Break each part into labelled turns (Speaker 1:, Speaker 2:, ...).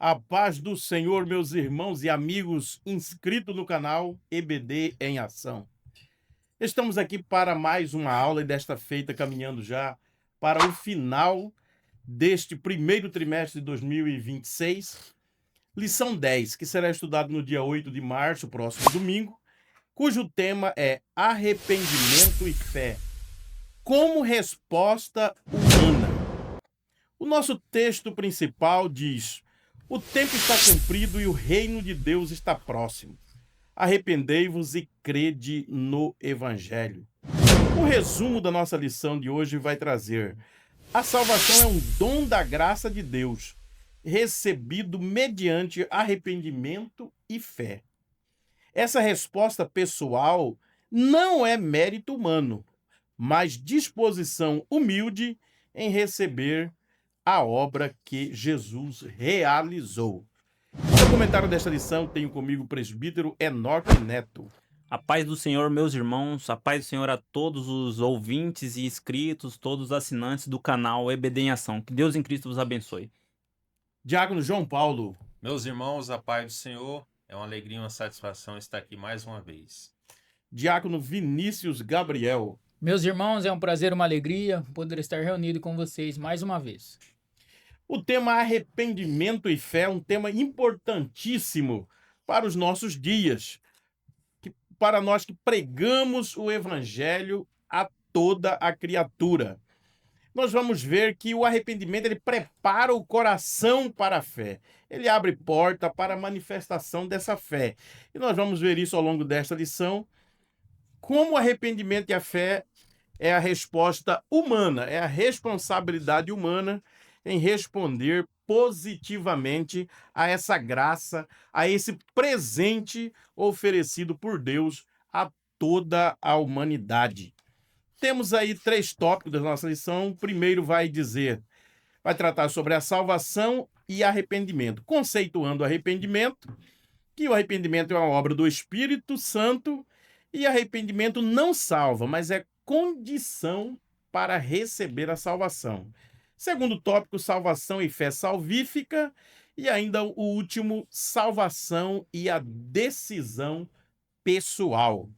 Speaker 1: A paz do Senhor, meus irmãos e amigos inscritos no canal EBD em Ação. Estamos aqui para mais uma aula e desta feita caminhando já para o final deste primeiro trimestre de 2026. Lição 10, que será estudado no dia 8 de março, próximo domingo, cujo tema é arrependimento e fé, como resposta humana. O nosso texto principal diz: o tempo está cumprido e o reino de Deus está próximo. Arrependei-vos e crede no Evangelho. O resumo da nossa lição de hoje vai trazer: a salvação é um dom da graça de Deus, recebido mediante arrependimento e fé. Essa resposta pessoal não é mérito humano, mas disposição humilde em receber a obra que Jesus realizou. No comentário desta lição, tenho comigo o presbítero Enoque Neto.
Speaker 2: A paz do Senhor, meus irmãos, a paz do Senhor a todos os ouvintes e inscritos, todos os assinantes do canal EBD em Ação. Que Deus em Cristo vos abençoe.
Speaker 1: Diácono João Paulo.
Speaker 3: Meus irmãos, a paz do Senhor, é uma alegria e uma satisfação estar aqui mais uma vez.
Speaker 1: Diácono Vinícius Gabriel.
Speaker 4: Meus irmãos, é um prazer, uma alegria poder estar reunido com vocês mais uma vez.
Speaker 1: O tema arrependimento e fé é um tema importantíssimo para os nossos dias, para nós que pregamos o evangelho a toda a criatura. Nós vamos ver que o arrependimento ele prepara o coração para a fé. Ele abre porta para a manifestação dessa fé. E nós vamos ver isso ao longo desta lição, como o arrependimento e a fé é a resposta humana, é a responsabilidade humana em responder positivamente a essa graça, a esse presente oferecido por Deus a toda a humanidade. Temos aí 3 tópicos da nossa lição. O primeiro vai tratar sobre a salvação e arrependimento, conceituando o arrependimento, que o arrependimento é uma obra do Espírito Santo e arrependimento não salva, mas é condição para receber a salvação. Segundo tópico, salvação e fé salvífica. E ainda o último, salvação e a decisão pessoal.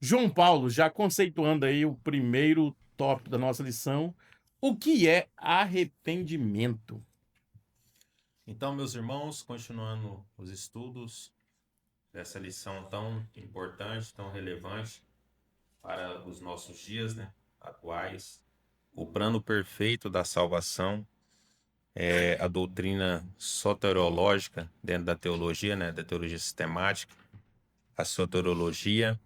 Speaker 1: João Paulo, já conceituando aí o primeiro tópico da nossa lição, o que é arrependimento?
Speaker 3: Então, meus irmãos, continuando os estudos dessa lição tão importante, tão relevante para os nossos dias, atuais, o plano perfeito da salvação é a doutrina soteriológica dentro da teologia, da teologia sistemática, a soteriologia.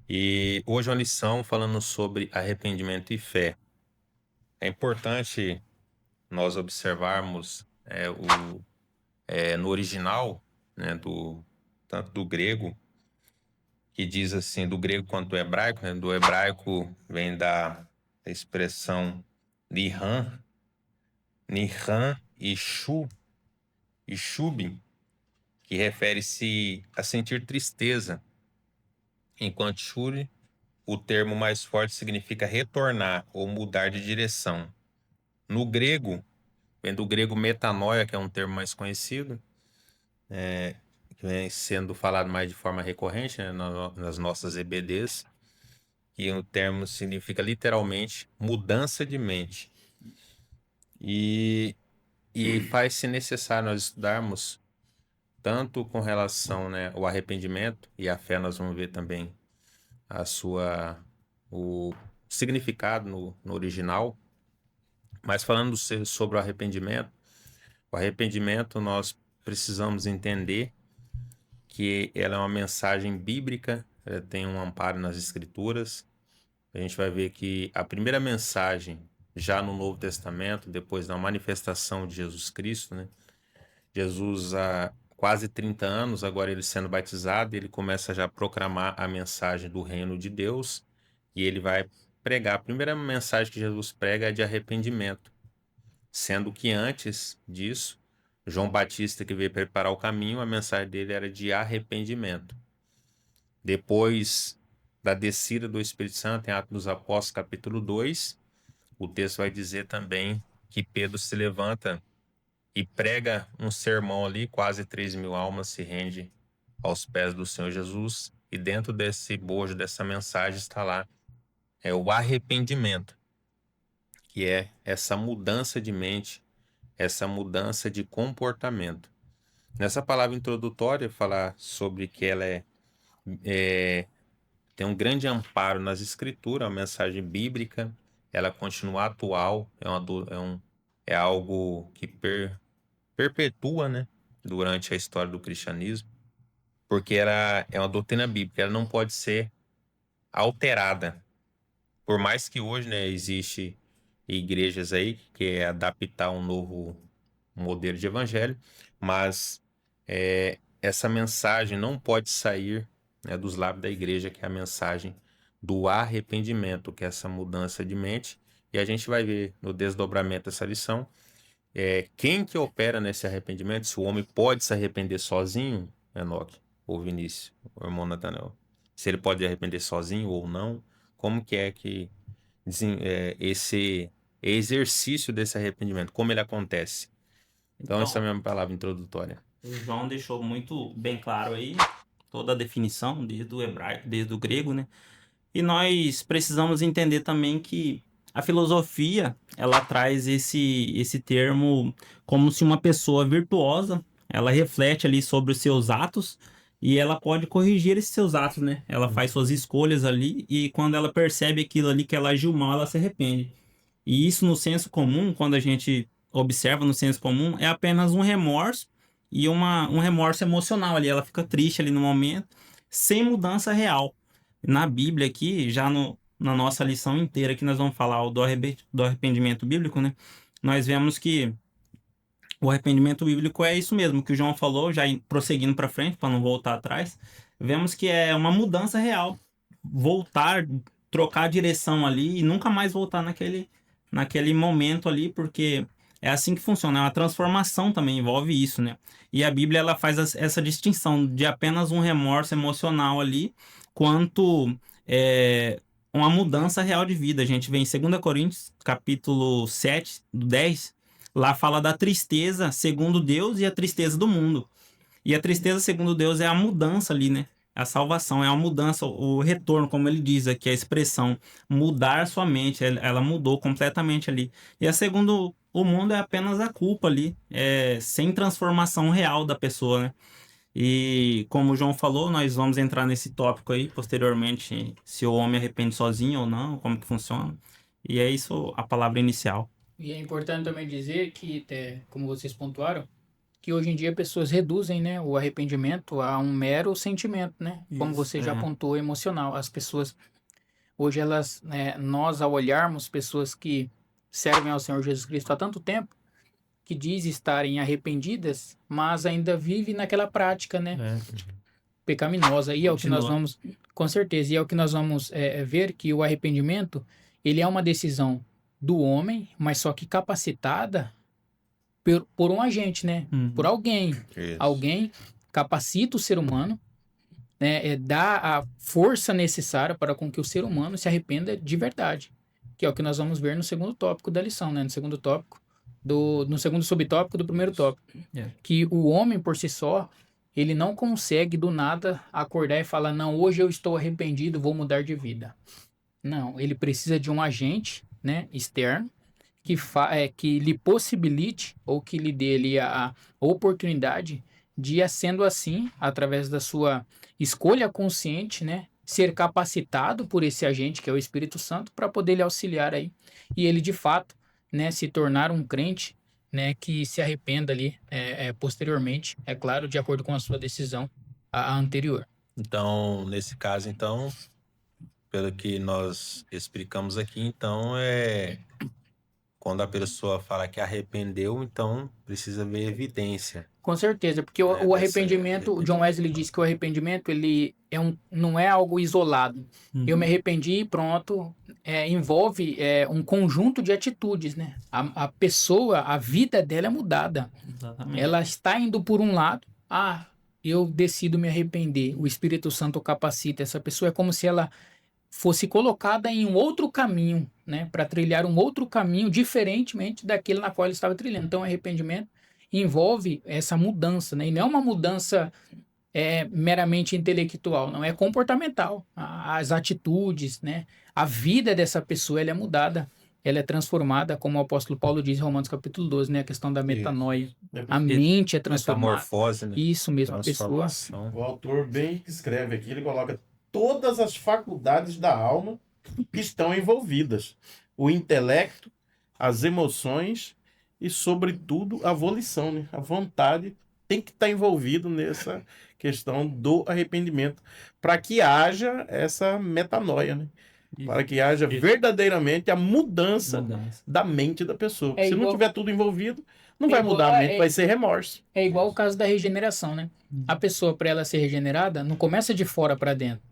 Speaker 3: E hoje é uma lição falando sobre arrependimento e fé. É importante nós observarmos no original, tanto do grego, que diz assim, do grego quanto do hebraico, do hebraico vem da expressão nihan e shub, que refere-se a sentir tristeza, enquanto shuri, o termo mais forte, significa retornar ou mudar de direção. No grego, vem do grego metanoia, que é um termo mais conhecido, que vem sendo falado mais de forma recorrente nas nossas EBDs, e o termo significa literalmente mudança de mente. E faz-se necessário nós estudarmos tanto com relação ao arrependimento e a fé. Nós vamos ver também o significado no original. Mas falando sobre o arrependimento nós precisamos entender que ela é uma mensagem bíblica, ela tem um amparo nas Escrituras. A gente vai ver que a primeira mensagem, já no Novo Testamento, depois da manifestação de Jesus Cristo, Jesus há quase 30 anos, agora ele sendo batizado, ele começa já a proclamar a mensagem do reino de Deus, e ele vai pregar. A primeira mensagem que Jesus prega é de arrependimento, sendo que antes disso, João Batista, que veio preparar o caminho, a mensagem dele era de arrependimento. Depois da descida do Espírito Santo, em Atos dos Apóstolos, capítulo 2, o texto vai dizer também que Pedro se levanta e prega um sermão ali, quase 3.000 almas se rende aos pés do Senhor Jesus, e dentro desse bojo, dessa mensagem, está lá o arrependimento, que é essa mudança de mente, essa mudança de comportamento. Nessa palavra introdutória, falar sobre que ela tem um grande amparo nas escrituras, a mensagem bíblica, ela continua atual, é algo que perpetua, né, durante a história do cristianismo, porque ela é uma doutrina bíblica, ela não pode ser alterada. Por mais que hoje, né, existe igrejas aí que quer adaptar um novo modelo de evangelho, mas essa mensagem não pode sair, né, dos lábios da igreja, que é a mensagem do arrependimento, que é essa mudança de mente. E a gente vai ver no desdobramento dessa lição quem que opera nesse arrependimento, se o homem pode se arrepender sozinho, Enoque ou Vinícius, o irmão Natanael, se ele pode arrepender sozinho ou não, como que é que esse exercício desse arrependimento, como ele acontece. Então, essa é a minha palavra introdutória.
Speaker 2: O João deixou muito bem claro aí toda a definição, desde o hebraico, desde o grego, né? E nós precisamos entender também que a filosofia, ela traz esse termo como se uma pessoa virtuosa, ela reflete ali sobre os seus atos e ela pode corrigir esses seus atos, né? Ela faz suas escolhas ali e quando ela percebe aquilo ali que ela agiu mal, ela se arrepende. E isso no senso comum, quando a gente observa no senso comum, é apenas um remorso e um remorso emocional ali. Ela fica triste ali no momento, sem mudança real. Na Bíblia aqui, já na nossa lição inteira que nós vamos falar do arrependimento bíblico, né? Nós vemos que o arrependimento bíblico é isso mesmo que o João falou, já prosseguindo para frente, para não voltar atrás. Vemos que é uma mudança real. Voltar, trocar a direção ali e nunca mais voltar naquele momento ali, porque é assim que funciona. É uma transformação também, envolve isso, né? E a Bíblia, ela faz essa distinção de apenas um remorso emocional ali, quanto uma mudança real de vida. A gente vê em 2 Coríntios, capítulo 7, do 10, lá fala da tristeza segundo Deus e a tristeza do mundo. E a tristeza segundo Deus é a mudança ali, né? A salvação é a mudança, o retorno, como ele diz aqui, a expressão, mudar sua mente, ela mudou completamente ali. E a segundo o mundo é apenas a culpa ali, sem transformação real da pessoa, né? E como o João falou, nós vamos entrar nesse tópico aí posteriormente, se o homem arrepende sozinho ou não, como que funciona. E é isso a palavra inicial.
Speaker 4: E é importante também dizer que, como vocês pontuaram, que hoje em dia pessoas reduzem, né, o arrependimento a um mero sentimento, né? Como você já apontou, emocional. As pessoas, hoje elas, nós ao olharmos pessoas que servem ao Senhor Jesus Cristo há tanto tempo, que diz estarem arrependidas, mas ainda vive naquela prática, né? Pecaminosa. E é o que nós vamos, com certeza, e é o que nós vamos ver, que o arrependimento, ele é uma decisão do homem, mas só que capacitada por um agente, né? Por alguém.
Speaker 3: Isso.
Speaker 4: Alguém capacita o ser humano, né? Dá a força necessária para com que o ser humano se arrependa de verdade. Que é o que nós vamos ver no segundo tópico da lição, né? No segundo tópico, no segundo subtópico do primeiro tópico. Que o homem, por si só, ele não consegue do nada acordar e falar, não, hoje eu estou arrependido, vou mudar de vida. Não, ele precisa de um agente, né, externo, que lhe possibilite ou que lhe dê ali a oportunidade de, sendo assim, através da sua escolha consciente, né, ser capacitado por esse agente, que é o Espírito Santo, para poder lhe auxiliar aí. E ele, de fato, né, se tornar um crente, né, que se arrependa ali posteriormente, é claro, de acordo com a sua decisão a anterior.
Speaker 3: Então, nesse caso, então, pelo que nós explicamos aqui, então, quando a pessoa fala que arrependeu, então precisa ver evidência.
Speaker 4: Com certeza, porque o arrependimento, o John Wesley diz que o arrependimento, ele não é algo isolado. Eu me arrependi e pronto, envolve um conjunto de atitudes, né? A pessoa, a vida dela é mudada.
Speaker 2: Exatamente.
Speaker 4: Ela está indo por um lado, eu decido me arrepender, o Espírito Santo capacita essa pessoa, é como se ela fosse colocada em um outro caminho, né, para trilhar um outro caminho diferentemente daquele na qual ele estava trilhando. Então, o arrependimento, envolve essa mudança, né? E não é uma mudança meramente intelectual, não é comportamental. As atitudes, né? A vida dessa pessoa, ela é mudada, ela é transformada, como o apóstolo Paulo diz em Romanos capítulo 12, né? A questão da metanoia. A mente é transformada.
Speaker 5: Metamorfose, né?
Speaker 4: Isso mesmo, a pessoa.
Speaker 5: Transformação.
Speaker 1: O autor bem escreve aqui, ele coloca todas as faculdades da alma que estão envolvidas. O intelecto, as emoções e, sobretudo, a volição, né? A vontade tem que estar envolvido nessa questão do arrependimento, para que haja essa metanoia, né? Para que haja verdadeiramente a mudança da mente da pessoa. Se não tiver tudo envolvido, não vai mudar a mente, vai ser remorso.
Speaker 4: É igual o caso da regeneração, né? A pessoa, para ela ser regenerada, não começa de fora para dentro.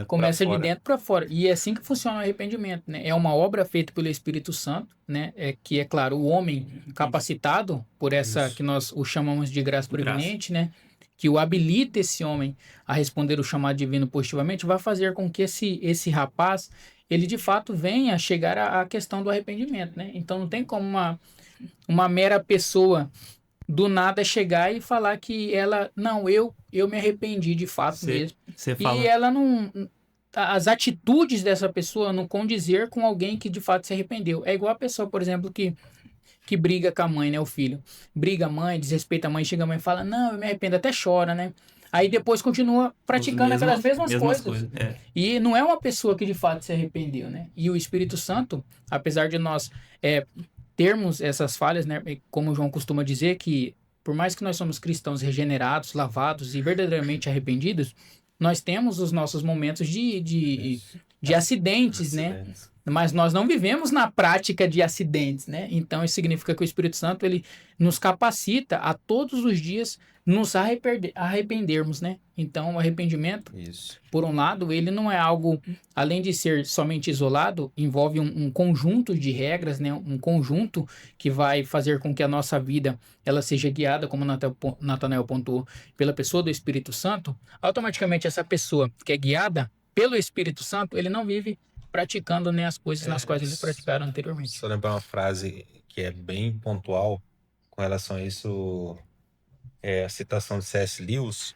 Speaker 4: Começa de dentro para fora. E é assim que funciona o arrependimento, né? É uma obra feita pelo Espírito Santo, né? Que é claro, o homem capacitado por essa que nós o chamamos de graça preeminente, né? Que o habilita esse homem a responder o chamado divino positivamente, vai fazer com que esse rapaz, ele de fato venha a chegar à questão do arrependimento, né? Então não tem como uma mera pessoa do nada chegar e falar que ela, não, eu me arrependi de fato mesmo. E ela não... As atitudes dessa pessoa não condizer com alguém que de fato se arrependeu. É igual a pessoa, por exemplo, que briga com a mãe, né, o filho. Briga a mãe, desrespeita a mãe, chega a mãe e fala, não, eu me arrependo, até chora, né? Aí depois continua praticando aquelas mesmas coisas. E não é uma pessoa que de fato se arrependeu, né? E o Espírito Santo, apesar de nós termos essas falhas, né? Como o João costuma dizer, que por mais que nós somos cristãos regenerados, lavados e verdadeiramente arrependidos, nós temos os nossos momentos de acidentes, né? Mas nós não vivemos na prática de acidentes, né? Então, isso significa que o Espírito Santo, ele nos capacita a todos os dias nos arrependermos, né? Então, o arrependimento, por um lado, ele não é algo, além de ser somente isolado, envolve um conjunto de regras, né? Um conjunto que vai fazer com que a nossa vida, ela seja guiada, como Natanael pontuou, pela pessoa do Espírito Santo. Automaticamente, essa pessoa que é guiada pelo Espírito Santo, ele não vive praticando, né, as coisas nas quais eles praticaram anteriormente.
Speaker 5: Só lembrar uma frase que é bem pontual com relação a isso, a citação de C.S. Lewis,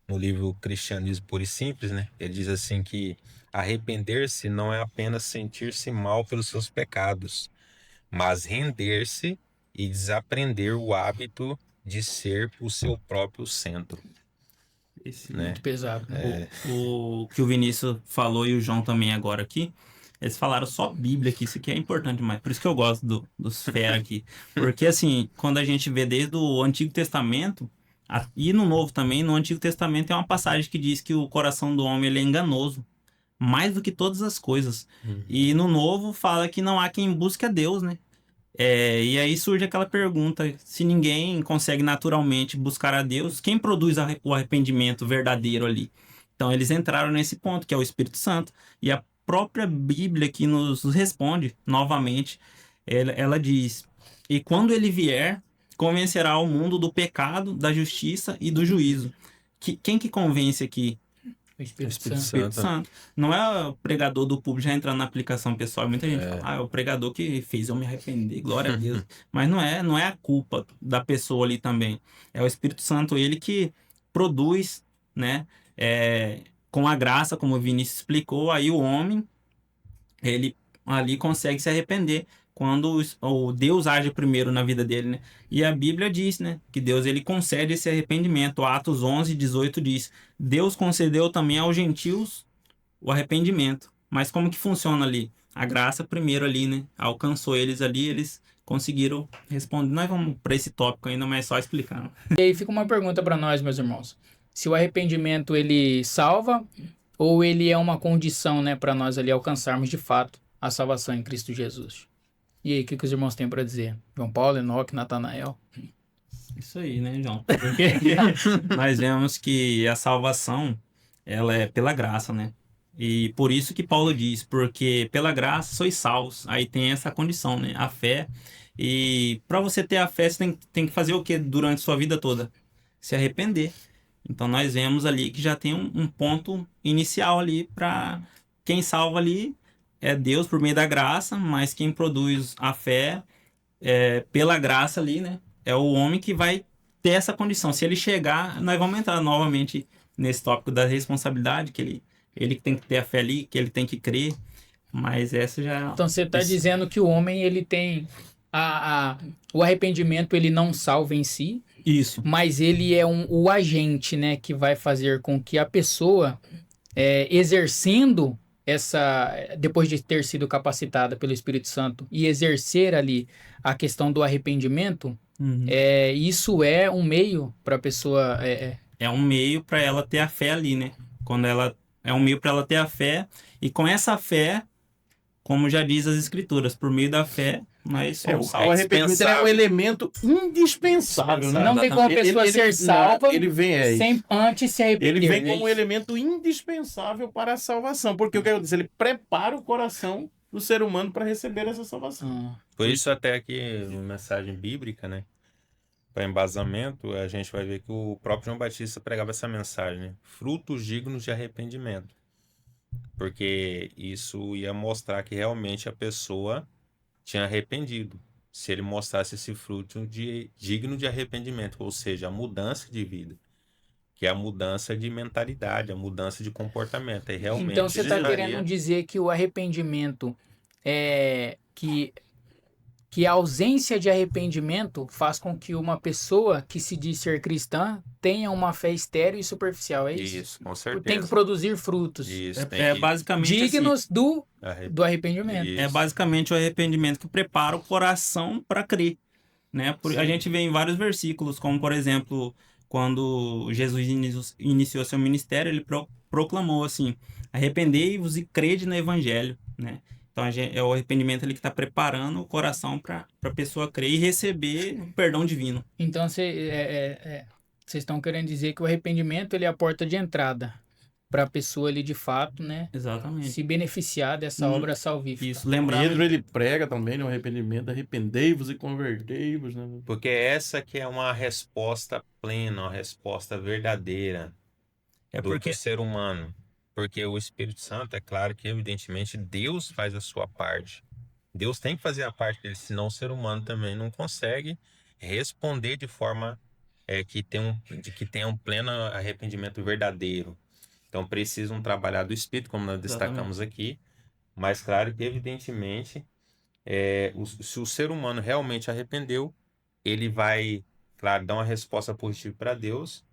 Speaker 5: no livro Cristianismo Puro e Simples, né? Ele diz assim que arrepender-se não é apenas sentir-se mal pelos seus pecados, mas render-se e desaprender o hábito de ser o seu próprio centro.
Speaker 4: Muito pesado, né?
Speaker 2: O que o Vinícius falou e o João também agora aqui, eles falaram só Bíblia aqui, isso aqui é importante demais, por isso que eu gosto dos fera aqui, porque assim, quando a gente vê desde o Antigo Testamento, e no Novo também, no Antigo Testamento tem uma passagem que diz que o coração do homem ele é enganoso, mais do que todas as coisas, e no Novo fala que não há quem busque a Deus, né? E aí surge aquela pergunta, se ninguém consegue naturalmente buscar a Deus, quem produz o arrependimento verdadeiro ali? Então eles entraram nesse ponto, que é o Espírito Santo, e a própria Bíblia que nos responde novamente, ela diz, e quando ele vier, convencerá o mundo do pecado, da justiça e do juízo. Quem que convence aqui?
Speaker 4: O Espírito
Speaker 2: Santo. Não é o pregador do público já entrando na aplicação pessoal. Muita gente fala, é o pregador que fez eu me arrepender, glória a Deus. Mas não é a culpa da pessoa ali também. É o Espírito Santo, ele que produz, né? Com a graça, como o Vinícius explicou, aí o homem, ele ali consegue se arrepender quando o Deus age primeiro na vida dele, né? E a Bíblia diz, né, que Deus ele concede esse arrependimento. Atos 11:18 diz, Deus concedeu também aos gentios o arrependimento. Mas como que funciona ali? A graça primeiro ali, né? Alcançou eles ali, eles conseguiram responder. Nós vamos para esse tópico ainda, mas só explicando.
Speaker 4: E aí fica uma pergunta para nós, meus irmãos. Se o arrependimento ele salva ou ele é uma condição, né, para nós ali alcançarmos de fato a salvação em Cristo Jesus? E aí, o que os irmãos têm para dizer? João Paulo, Enoque, Natanael?
Speaker 2: Isso aí, né, João? Porque nós vemos que a salvação, ela é pela graça, né? E por isso que Paulo diz, porque pela graça sois salvos. Aí tem essa condição, né? A fé. E para você ter a fé, você tem que fazer o que durante sua vida toda? Se arrepender. Então nós vemos ali que já tem um ponto inicial ali para quem salva ali. É Deus por meio da graça, mas quem produz a fé pela graça ali, né? é o homem que vai ter essa condição. Se ele chegar, nós vamos entrar novamente nesse tópico da responsabilidade, que ele tem que ter a fé ali, que ele tem que crer, mas essa já...
Speaker 4: Então você está dizendo que o homem ele tem o arrependimento, ele não salva em si,
Speaker 2: Isso.
Speaker 4: mas ele é o agente, né, que vai fazer com que a pessoa, exercendo depois de ter sido capacitada pelo Espírito Santo e exercer ali a questão do arrependimento,
Speaker 2: Uhum.
Speaker 4: isso é um meio para a pessoa...
Speaker 2: É um meio para ela ter a fé ali, né? É um meio para ela ter a fé, e com essa fé, como já diz as escrituras, por meio da fé, nós somos
Speaker 1: O
Speaker 2: salvos.
Speaker 1: arrependimento é um elemento indispensável, né?
Speaker 4: Não tem como a pessoa ser salva
Speaker 1: ele vem
Speaker 4: sem antes se arrepender.
Speaker 1: Ele vem como um elemento indispensável para a salvação. Porque o que acontece? Ele prepara o coração do ser humano para receber essa salvação.
Speaker 5: Por isso até que na mensagem bíblica, né? Para embasamento, a gente vai ver que o próprio João Batista pregava essa mensagem, né? Frutos dignos de arrependimento. Porque isso ia mostrar que realmente a pessoa tinha arrependido. Se ele mostrasse esse fruto digno de arrependimento, ou seja, a mudança de vida, que é a mudança de mentalidade, a mudança de comportamento. Aí realmente
Speaker 4: Então você está
Speaker 5: geraria-
Speaker 4: querendo dizer que o arrependimento que a ausência de arrependimento faz com que uma pessoa que se diz ser cristã tenha uma fé estéril e superficial, é isso?
Speaker 5: Isso, com
Speaker 4: Tem
Speaker 5: certeza.
Speaker 4: que produzir frutos
Speaker 5: Isso, tem
Speaker 2: É
Speaker 5: que
Speaker 2: basicamente assim,
Speaker 4: dignos do
Speaker 5: arrepender.
Speaker 4: arrependimento.
Speaker 5: Isso.
Speaker 2: é basicamente o arrependimento que prepara o coração para crer, né? A gente vê em vários versículos, como por exemplo, quando Jesus iniciou seu ministério, ele proclamou assim: arrependei-vos e crede no evangelho, né? Então é o arrependimento ali que está preparando o coração para a pessoa crer e receber o perdão divino.
Speaker 4: Então vocês estão querendo dizer que o arrependimento ele é a porta de entrada para a pessoa ali de fato, né,
Speaker 2: Exatamente.
Speaker 4: se beneficiar dessa obra salvífica.
Speaker 2: Isso, lembrando.
Speaker 1: Pedro, ele prega também no arrependimento. Arrependei-vos e convertei-vos, né?
Speaker 5: Porque essa que é uma resposta plena, uma resposta verdadeira
Speaker 2: É
Speaker 5: do
Speaker 2: porque
Speaker 5: ser humano. Porque o Espírito Santo, é claro que, evidentemente, Deus faz a sua parte. Deus tem que fazer a parte dele, senão o ser humano também não consegue responder de forma que tenha um pleno arrependimento verdadeiro. Então, precisa trabalhar do Espírito, como nós destacamos aqui. Mas, claro que, evidentemente, se o ser humano realmente arrependeu, ele vai, claro, dar uma resposta positiva para Deus,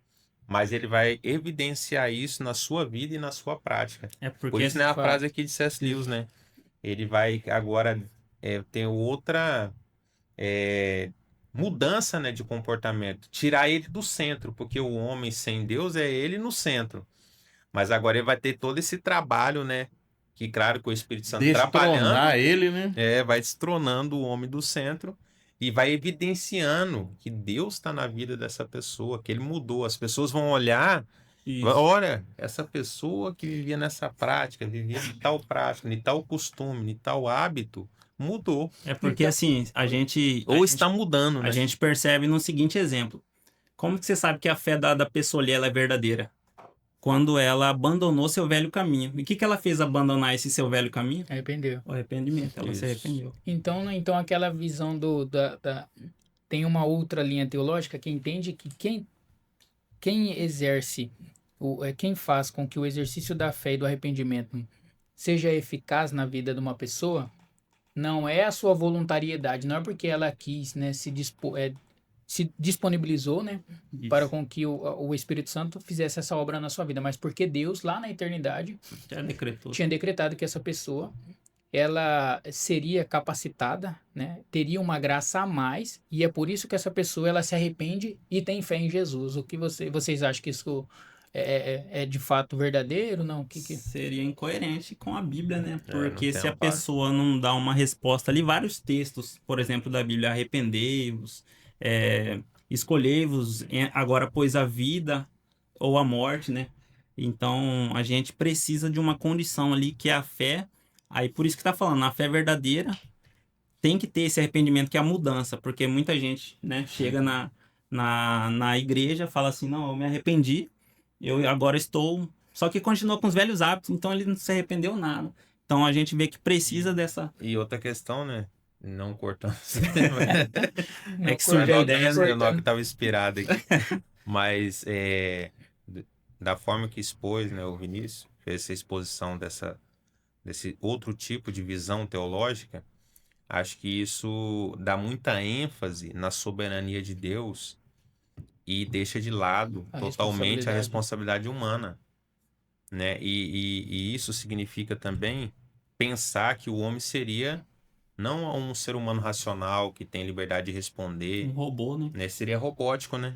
Speaker 5: mas ele vai evidenciar isso na sua vida e na sua prática.
Speaker 2: é
Speaker 5: Por
Speaker 2: porque
Speaker 5: isso, né, a frase aqui de C.S. Lewis, né? Ele vai agora ter outra mudança, né, de comportamento. Tirar ele do centro, porque o homem sem Deus é ele no centro. Mas agora ele vai ter todo esse trabalho, né? Que, claro, com o Espírito Santo trabalhando,
Speaker 1: Destronar ele, né?
Speaker 5: vai destronando o homem do centro e vai evidenciando que Deus está na vida dessa pessoa, que ele mudou. As pessoas vão olhar,
Speaker 2: Isso.
Speaker 5: olha, essa pessoa que vivia nessa prática, vivia de tal prática, de tal costume, de tal hábito, mudou.
Speaker 2: É porque assim, a gente
Speaker 5: Está mudando, né?
Speaker 2: a gente percebe no seguinte exemplo. Como que você sabe que a fé da pessoa ali ela é verdadeira? Quando ela abandonou seu velho caminho. E o que ela fez abandonar esse seu velho caminho?
Speaker 4: Arrependeu.
Speaker 2: O arrependimento. Ela se
Speaker 5: Isso.
Speaker 2: arrependeu.
Speaker 4: Então aquela visão tem uma outra linha teológica que entende que quem exerce, quem faz com que o exercício da fé e do arrependimento seja eficaz na vida de uma pessoa, não é a sua voluntariedade, não é porque ela quis, né, se disponibilizou, né,
Speaker 2: Isso.
Speaker 4: para com que o Espírito Santo fizesse essa obra na sua vida, mas porque Deus, lá na eternidade,
Speaker 2: Já decretou.
Speaker 4: tinha decretado que essa pessoa ela seria capacitada, né? Teria uma graça a mais, e é por isso que essa pessoa ela se arrepende e tem fé em Jesus. O que vocês acham que isso é de fato verdadeiro? Não?
Speaker 2: Seria incoerente com a Bíblia, né?
Speaker 5: não
Speaker 2: Porque
Speaker 5: tem
Speaker 2: se a
Speaker 5: uma base.
Speaker 2: pessoa não dá uma resposta ali, vários textos, por exemplo, da Bíblia, arrependei-vos, escolhei-vos agora pois a vida ou a morte, né? Então a gente precisa de uma condição ali que é a fé. Aí por isso que tá falando, a fé verdadeira tem que ter esse arrependimento que é a mudança, porque muita gente, né, chega na igreja, fala assim, não, eu me arrependi, eu agora estou... Só que continua com os velhos hábitos, então ele não se arrependeu nada. Então a gente vê que precisa dessa...
Speaker 5: E outra questão, né?
Speaker 3: não cortando.
Speaker 2: É que
Speaker 3: Foi
Speaker 2: surgiu a
Speaker 3: a
Speaker 2: ideia, né?
Speaker 3: Enoque que estava inspirado aqui. Mas da forma que expôs, né, o Vinícius, fez essa exposição desse outro tipo de visão teológica, acho que isso dá muita ênfase na soberania de Deus e deixa de lado
Speaker 4: A
Speaker 3: totalmente a
Speaker 4: responsabilidade.
Speaker 3: responsabilidade humana, né? E isso significa também pensar que o homem seria não um ser humano racional que tem liberdade de
Speaker 2: Um
Speaker 3: responder,
Speaker 2: robô, né?
Speaker 3: né? Seria robótico, né?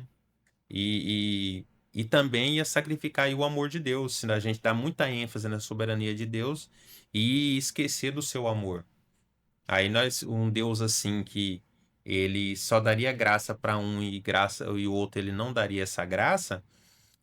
Speaker 3: E também ia sacrificar aí o amor de Deus, se a gente dá muita ênfase na soberania de Deus e esquecer do seu amor. Aí um Deus assim que ele só daria graça para um e o outro ele não daria essa graça.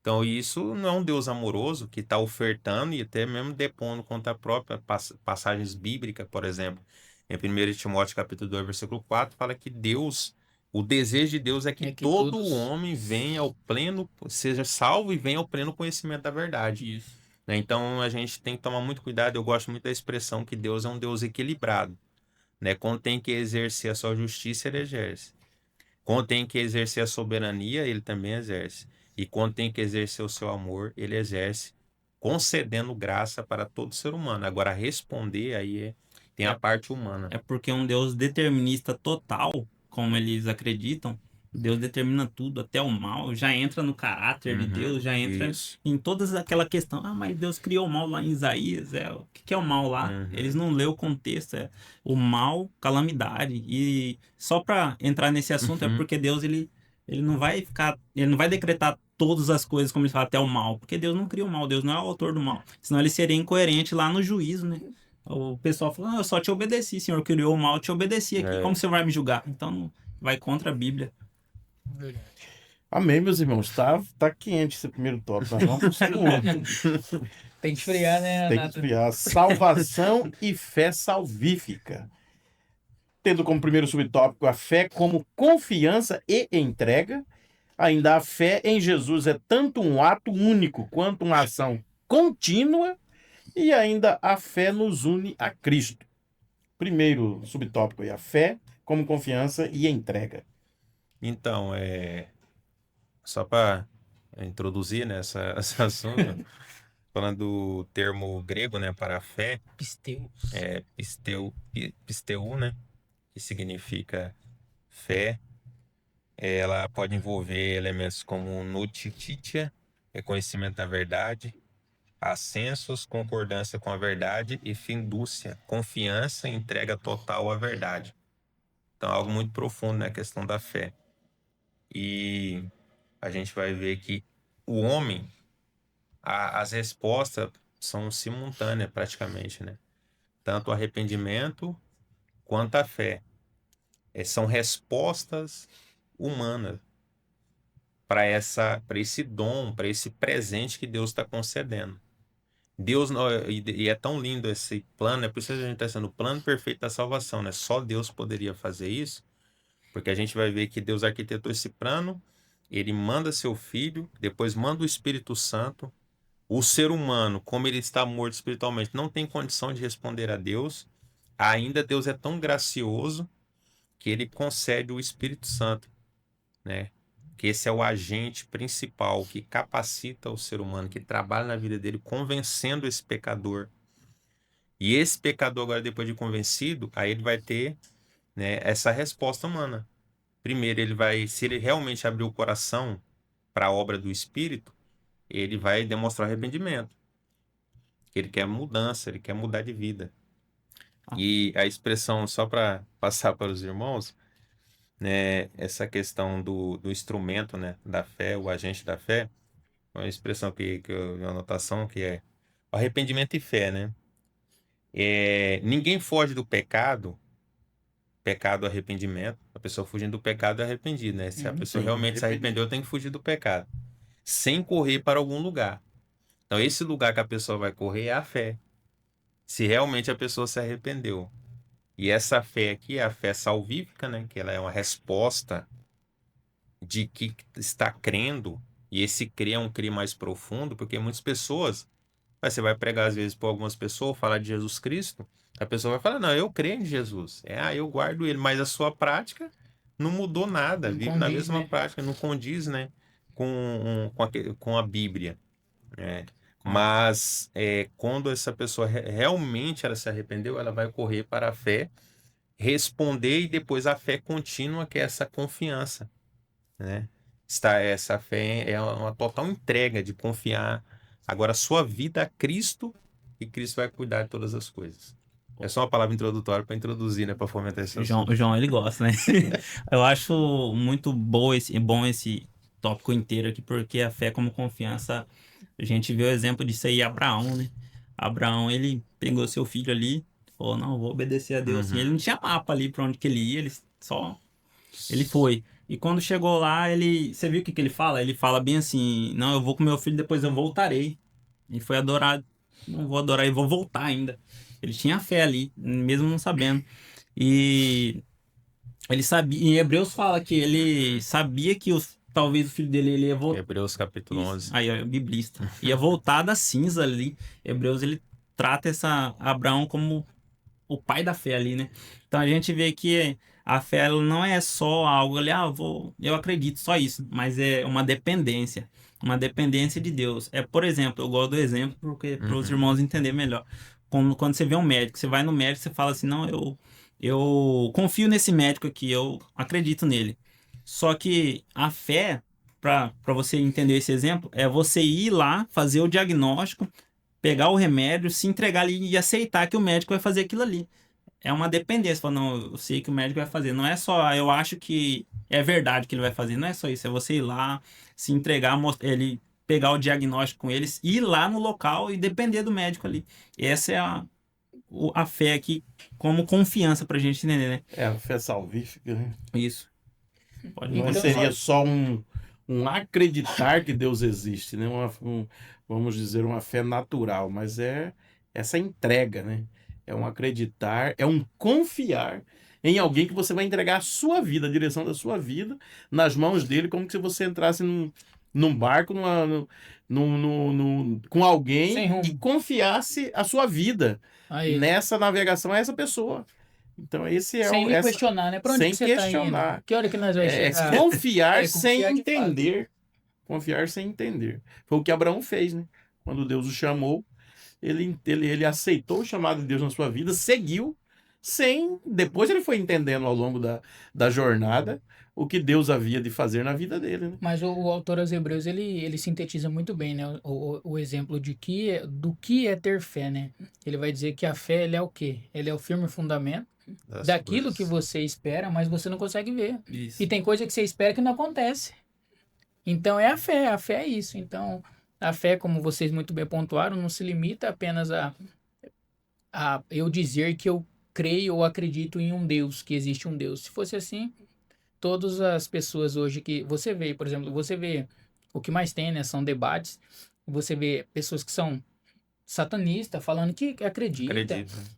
Speaker 3: Então isso não é um Deus amoroso que está ofertando e até mesmo depondo contra a própria passagens bíblicas, por exemplo. Em 1 Timóteo capítulo 2, versículo 4, fala que Deus, o desejo de Deus é que
Speaker 4: É que
Speaker 3: todo
Speaker 4: todos-
Speaker 3: homem venha ao pleno, seja salvo e venha ao pleno conhecimento da verdade.
Speaker 2: Isso.
Speaker 3: Né? Então a gente tem que tomar muito cuidado. Eu gosto muito da expressão que Deus é um Deus equilibrado. Né? Quando tem que exercer a sua justiça, ele exerce. Quando tem que exercer a soberania, ele também exerce. E quando tem que exercer o seu amor, ele exerce, concedendo graça para todo ser humano. Agora, responder aí tem a parte humana.
Speaker 2: É porque um Deus determinista total, como eles acreditam, Deus determina tudo, até o mal, já entra no caráter de
Speaker 3: Uhum,
Speaker 2: Deus, já entra
Speaker 3: isso.
Speaker 2: em todas aquela questão. Ah, mas Deus criou o mal lá em Isaías. O que é o mal lá?
Speaker 3: Uhum.
Speaker 2: Eles não lê o contexto. É o mal, calamidade. E só para entrar nesse assunto é
Speaker 3: Uhum.
Speaker 2: porque Deus ele não vai ficar, ele não vai decretar todas as coisas como ele fala até o mal, porque Deus não cria o mal, Deus não é o autor do mal. Senão ele seria incoerente lá no juízo, né? O pessoal falou, eu só te obedeci, Senhor criou o mal, eu te obedeci aqui,
Speaker 3: É.
Speaker 2: como você vai me julgar? Então, vai contra a Bíblia.
Speaker 1: Amém, meus irmãos. Tá quente esse primeiro tópico. Nós vamos pro outro.
Speaker 4: Tem que esfriar, né,
Speaker 1: Tem que
Speaker 4: Renato?
Speaker 1: esfriar. Salvação e fé salvífica. Tendo como primeiro subtópico a fé como confiança e entrega, ainda a fé em Jesus é tanto um ato único quanto uma ação contínua, e ainda a fé nos une a Cristo. Primeiro subtópico é a fé como confiança e entrega.
Speaker 3: Então, só para introduzir né, esse assunto, falando do termo grego né, para a fé,
Speaker 4: Pisteu.
Speaker 3: pisteu, né, que significa fé. Ela pode envolver elementos como notitia, reconhecimento da verdade, assensos, concordância com a verdade e findúcia, confiança e entrega total à verdade. Então, algo muito profundo na questão da fé. E a gente vai ver que o homem, as respostas são simultâneas praticamente, né? Tanto o arrependimento quanto a fé. São respostas humanas para esse dom, para esse presente que Deus está concedendo. Deus e é tão lindo esse plano, é por isso que a gente está sendo o plano perfeito da salvação, né? Só Deus poderia fazer isso, porque a gente vai ver que Deus arquitetou esse plano, ele manda seu filho, depois manda o Espírito Santo. O ser humano, como ele está morto espiritualmente, não tem condição de responder a Deus. Ainda Deus é tão gracioso que ele concede o Espírito Santo, né? Que esse é o agente principal que capacita o ser humano, que trabalha na vida dele, convencendo esse pecador. E esse pecador, agora, depois de convencido, aí ele vai ter, né, essa resposta humana. Primeiro, se ele realmente abrir o coração para a obra do Espírito, ele vai demonstrar arrependimento. Ele quer mudança, ele quer mudar de vida. E a expressão, só para passar para os irmãos, né, essa questão do instrumento, né, da fé, o agente da fé, uma expressão uma anotação que é arrependimento e fé, né? Ninguém foge do pecado, arrependimento. A pessoa fugindo do pecado é arrependida, né? Se a pessoa
Speaker 1: sim,
Speaker 3: realmente se arrependeu, tem que fugir do pecado, sem correr para algum lugar. Então, esse lugar que a pessoa vai correr é a fé. Se realmente a pessoa se arrependeu. E essa fé aqui é a fé salvífica, né? Que ela é uma resposta de que está crendo. E esse crer é um crer mais profundo, porque muitas pessoas Mas você vai pregar, às vezes, para algumas pessoas, falar de Jesus Cristo, a pessoa vai falar, não, eu creio em Jesus. Eu guardo ele, mas a sua prática não mudou nada,
Speaker 4: Não
Speaker 3: vive na
Speaker 4: condiz,
Speaker 3: mesma
Speaker 4: né?
Speaker 3: prática, não condiz, né, com a Bíblia. Mas quando essa pessoa realmente ela se arrependeu, ela vai correr para a fé, responder e depois a fé contínua, que é essa confiança, né? Essa fé é uma total entrega de confiar agora a sua vida a Cristo e Cristo vai cuidar de todas as coisas. É só uma palavra introdutória para introduzir, né, para fomentar esse assunto.
Speaker 2: O João, ele gosta, né? Eu acho muito bom esse tópico inteiro aqui, porque a fé como confiança, a gente vê o exemplo disso aí, Abraão, né? Abraão, ele pegou seu filho ali, falou, não, eu vou obedecer a Deus. Assim, ele não tinha mapa ali para onde que ele ia, ele foi. E quando chegou lá, você viu o que ele fala? Ele fala bem assim, não, eu vou com meu filho, depois eu voltarei. E foi adorar, não vou adorar e vou voltar ainda. Ele tinha fé ali, mesmo não sabendo. E ele sabia, em Hebreus fala que ele sabia que talvez o filho dele ele ia voltar.
Speaker 3: Hebreus capítulo 11.
Speaker 2: Aí, ó, biblista. Ia voltar da cinza ali. Hebreus, ele trata Abraão como o pai da fé ali, né? Então a gente vê que a fé ela não é só algo ali, eu acredito, só isso. Mas é uma dependência de Deus. Por exemplo, eu gosto do exemplo porque para os irmãos entenderem melhor. Quando você vê um médico, você vai no médico, você fala assim, não, eu confio nesse médico aqui, eu acredito nele. Só que a fé, para você entender esse exemplo, é você ir lá, fazer o diagnóstico, pegar o remédio, se entregar ali e aceitar que o médico vai fazer aquilo ali. É uma dependência. Fala, não, eu sei que o médico vai fazer. Não é só, eu acho que é verdade que ele vai fazer. Não é só isso. É você ir lá, se entregar, ele pegar o diagnóstico com eles, ir lá no local e depender do médico ali. Essa é a fé aqui como confiança pra gente entender, né?
Speaker 1: É a fé salvífica, né?
Speaker 2: Isso. Pode
Speaker 1: Não
Speaker 2: então,
Speaker 1: seria só um acreditar que Deus existe, né? Vamos dizer, uma fé natural, mas é essa entrega, né? É um acreditar, é um confiar em alguém que você vai entregar a sua vida, a direção da sua vida, nas mãos dele, como se você entrasse num barco, com alguém
Speaker 4: Sem rumo.
Speaker 1: e confiasse a sua vida
Speaker 4: Aí.
Speaker 1: nessa navegação a essa pessoa. Então esse é
Speaker 4: Sem nem questionar, né? Pra onde
Speaker 1: sem
Speaker 4: que você tá
Speaker 1: questionar.
Speaker 4: indo? Que hora que nós vamos chegar?
Speaker 1: Confiar sem
Speaker 4: confiar de fato.
Speaker 1: entender. Confiar sem entender. Foi o que Abraão fez, né? Quando Deus o chamou, ele aceitou o chamado de Deus na sua vida, seguiu, depois ele foi entendendo ao longo da jornada o que Deus havia de fazer na vida dele, né?
Speaker 4: Mas o autor aos Hebreus, ele sintetiza muito bem, né? O exemplo do que é ter fé, né? Ele vai dizer que a fé, ele é o quê? Ele é o firme fundamento daquilo que você espera, mas você não consegue ver.
Speaker 2: isso.
Speaker 4: E tem coisa que você espera que não acontece. Então a fé é isso. Então, a fé, como vocês muito bem pontuaram, não se limita apenas a eu dizer que eu creio ou acredito em um Deus, que existe um Deus. Se fosse assim, todas as pessoas hoje que você vê, por exemplo, o que mais tem, né, são debates, você vê pessoas que são satanistas falando que acredita,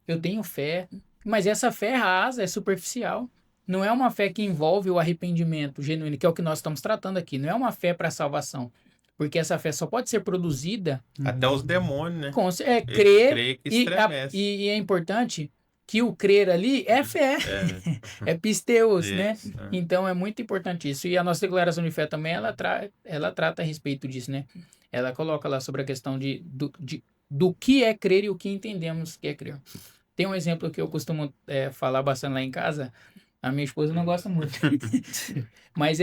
Speaker 4: eu tenho fé, mas essa fé é rasa, é superficial. Não é uma fé que envolve o arrependimento genuíno, que é o que nós estamos tratando aqui. Não é uma fé para salvação. Porque essa fé só pode ser produzida...
Speaker 3: Até os demônios, né?
Speaker 4: Crer.
Speaker 3: Que estremece.
Speaker 4: E é importante que o crer ali é fé. É pisteus, né? Então é muito importante isso. E a nossa declaração de fé também, ela trata a respeito disso, né? Ela coloca lá sobre a questão do que é crer e o que entendemos que é crer. Tem um exemplo que eu costumo falar bastante lá em casa. A minha esposa não gosta muito. Mas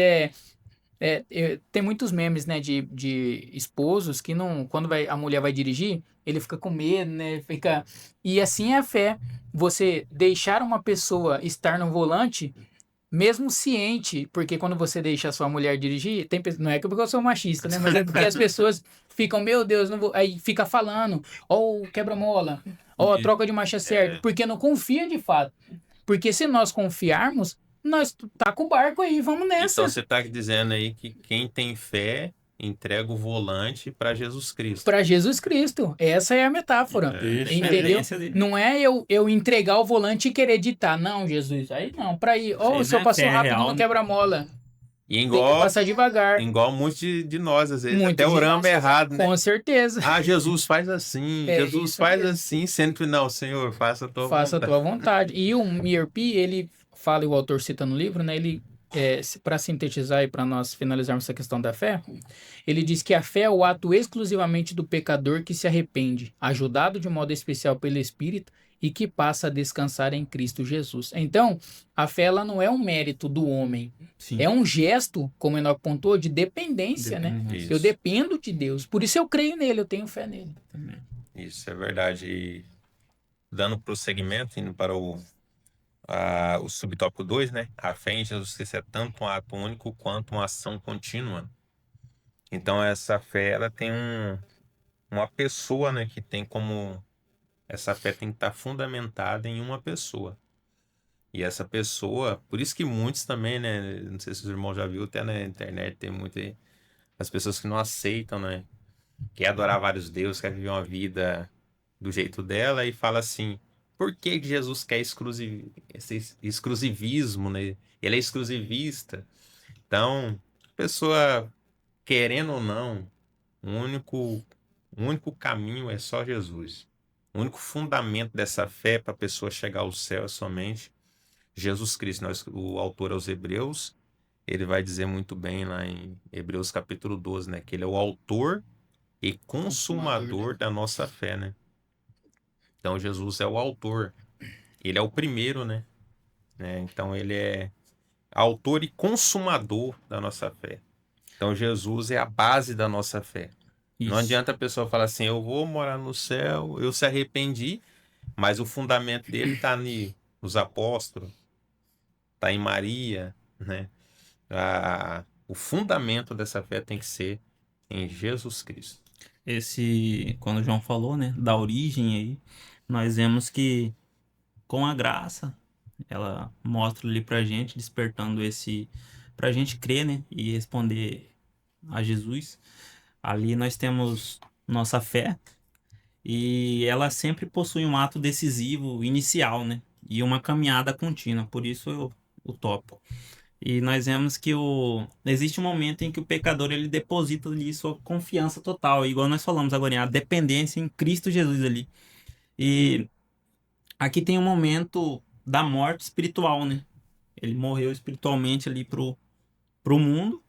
Speaker 4: tem muitos memes, né, de esposos que não, quando a mulher vai dirigir, ele fica com medo, né, e assim é a fé, você deixar uma pessoa estar no volante, mesmo ciente, porque quando você deixa a sua mulher dirigir, não é que eu sou machista, né, mas é porque as pessoas ficam, meu Deus, não vou, aí fica falando, quebra-mola, troca de marcha certa, porque não confia de fato, porque se nós confiarmos, nós tá com o barco aí, vamos nessa.
Speaker 3: Então você tá dizendo aí que quem tem fé entrega o volante para Jesus Cristo.
Speaker 4: Para Jesus Cristo. Essa é a metáfora. Entendeu? Não é eu entregar o volante e querer ditar. Não, Jesus. Aí não. Para ir. Se eu passou rápido no quebra-mola.
Speaker 3: E
Speaker 4: Tem que
Speaker 3: igual,
Speaker 4: passar devagar.
Speaker 3: igual muitos de nós, às vezes,
Speaker 4: Muito
Speaker 3: até
Speaker 4: de
Speaker 3: oramos
Speaker 4: nós.
Speaker 3: errado, né?
Speaker 4: Com certeza.
Speaker 3: Ah, Jesus faz assim,
Speaker 4: É,
Speaker 3: Jesus
Speaker 4: isso
Speaker 3: faz
Speaker 4: mesmo.
Speaker 3: assim, sendo que não, Senhor, faça a tua
Speaker 4: Faça a
Speaker 3: vontade.
Speaker 4: tua vontade. E o Mierpi, ele fala, e o autor cita no livro, né? Ele, para sintetizar e para nós finalizarmos essa questão da fé, ele diz que a fé é o ato exclusivamente do pecador que se arrepende, ajudado de modo especial pelo Espírito e que passa a descansar em Cristo Jesus. Então, a fé ela não é um mérito do homem,
Speaker 2: Sim.
Speaker 4: é um gesto, como o Enoque pontuou, de dependência, né?
Speaker 2: Dependência.
Speaker 4: Eu
Speaker 3: Isso.
Speaker 4: dependo de Deus, por isso eu creio nele, eu tenho fé nele.
Speaker 2: Também.
Speaker 3: Isso é verdade. E
Speaker 5: Dando prosseguimento, indo para o subtópico 2, né? A fé em Jesus Cristo é tanto um ato único quanto uma ação contínua. Então, essa fé, ela tem uma pessoa, né? Que tem como... Essa fé tem que estar fundamentada em uma pessoa. E essa pessoa... Por isso que muitos também, né? Não sei se os irmãos já viram, até na internet tem muito aí. As pessoas que não aceitam, né? Quer adorar vários deuses, quer viver uma vida do jeito dela e fala assim... Por que que Jesus quer esse exclusivismo, né? Ele é exclusivista. Então, a pessoa, querendo ou não, o único caminho é só Jesus. O único fundamento dessa fé para a pessoa chegar ao céu é somente Jesus Cristo. O autor aos Hebreus, ele vai dizer muito bem lá em Hebreus capítulo 12, né? Que ele é o autor e consumador da nossa fé, né? Então, Jesus é o autor. Ele é o primeiro, né? Então, ele é autor e consumador da nossa fé. Então, Jesus é a base da nossa fé. Não
Speaker 2: Isso.
Speaker 5: adianta a pessoa falar assim, eu vou morar no céu, eu se arrependi, mas o fundamento dele está nos apóstolos, está em Maria, né? O fundamento dessa fé tem que ser em Jesus Cristo.
Speaker 2: Quando o João falou, né, da origem aí, nós vemos que com a graça, ela mostra ali pra gente, despertando pra gente crer, né, e responder a Jesus. Ali nós temos nossa fé e ela sempre possui um ato decisivo inicial, né, e uma caminhada contínua, por isso o tópico. E nós vemos que existe um momento em que o pecador ele deposita ali sua confiança total, igual nós falamos agora, a dependência em Cristo Jesus ali. E aqui tem um momento da morte espiritual, né? Ele morreu espiritualmente ali pro mundo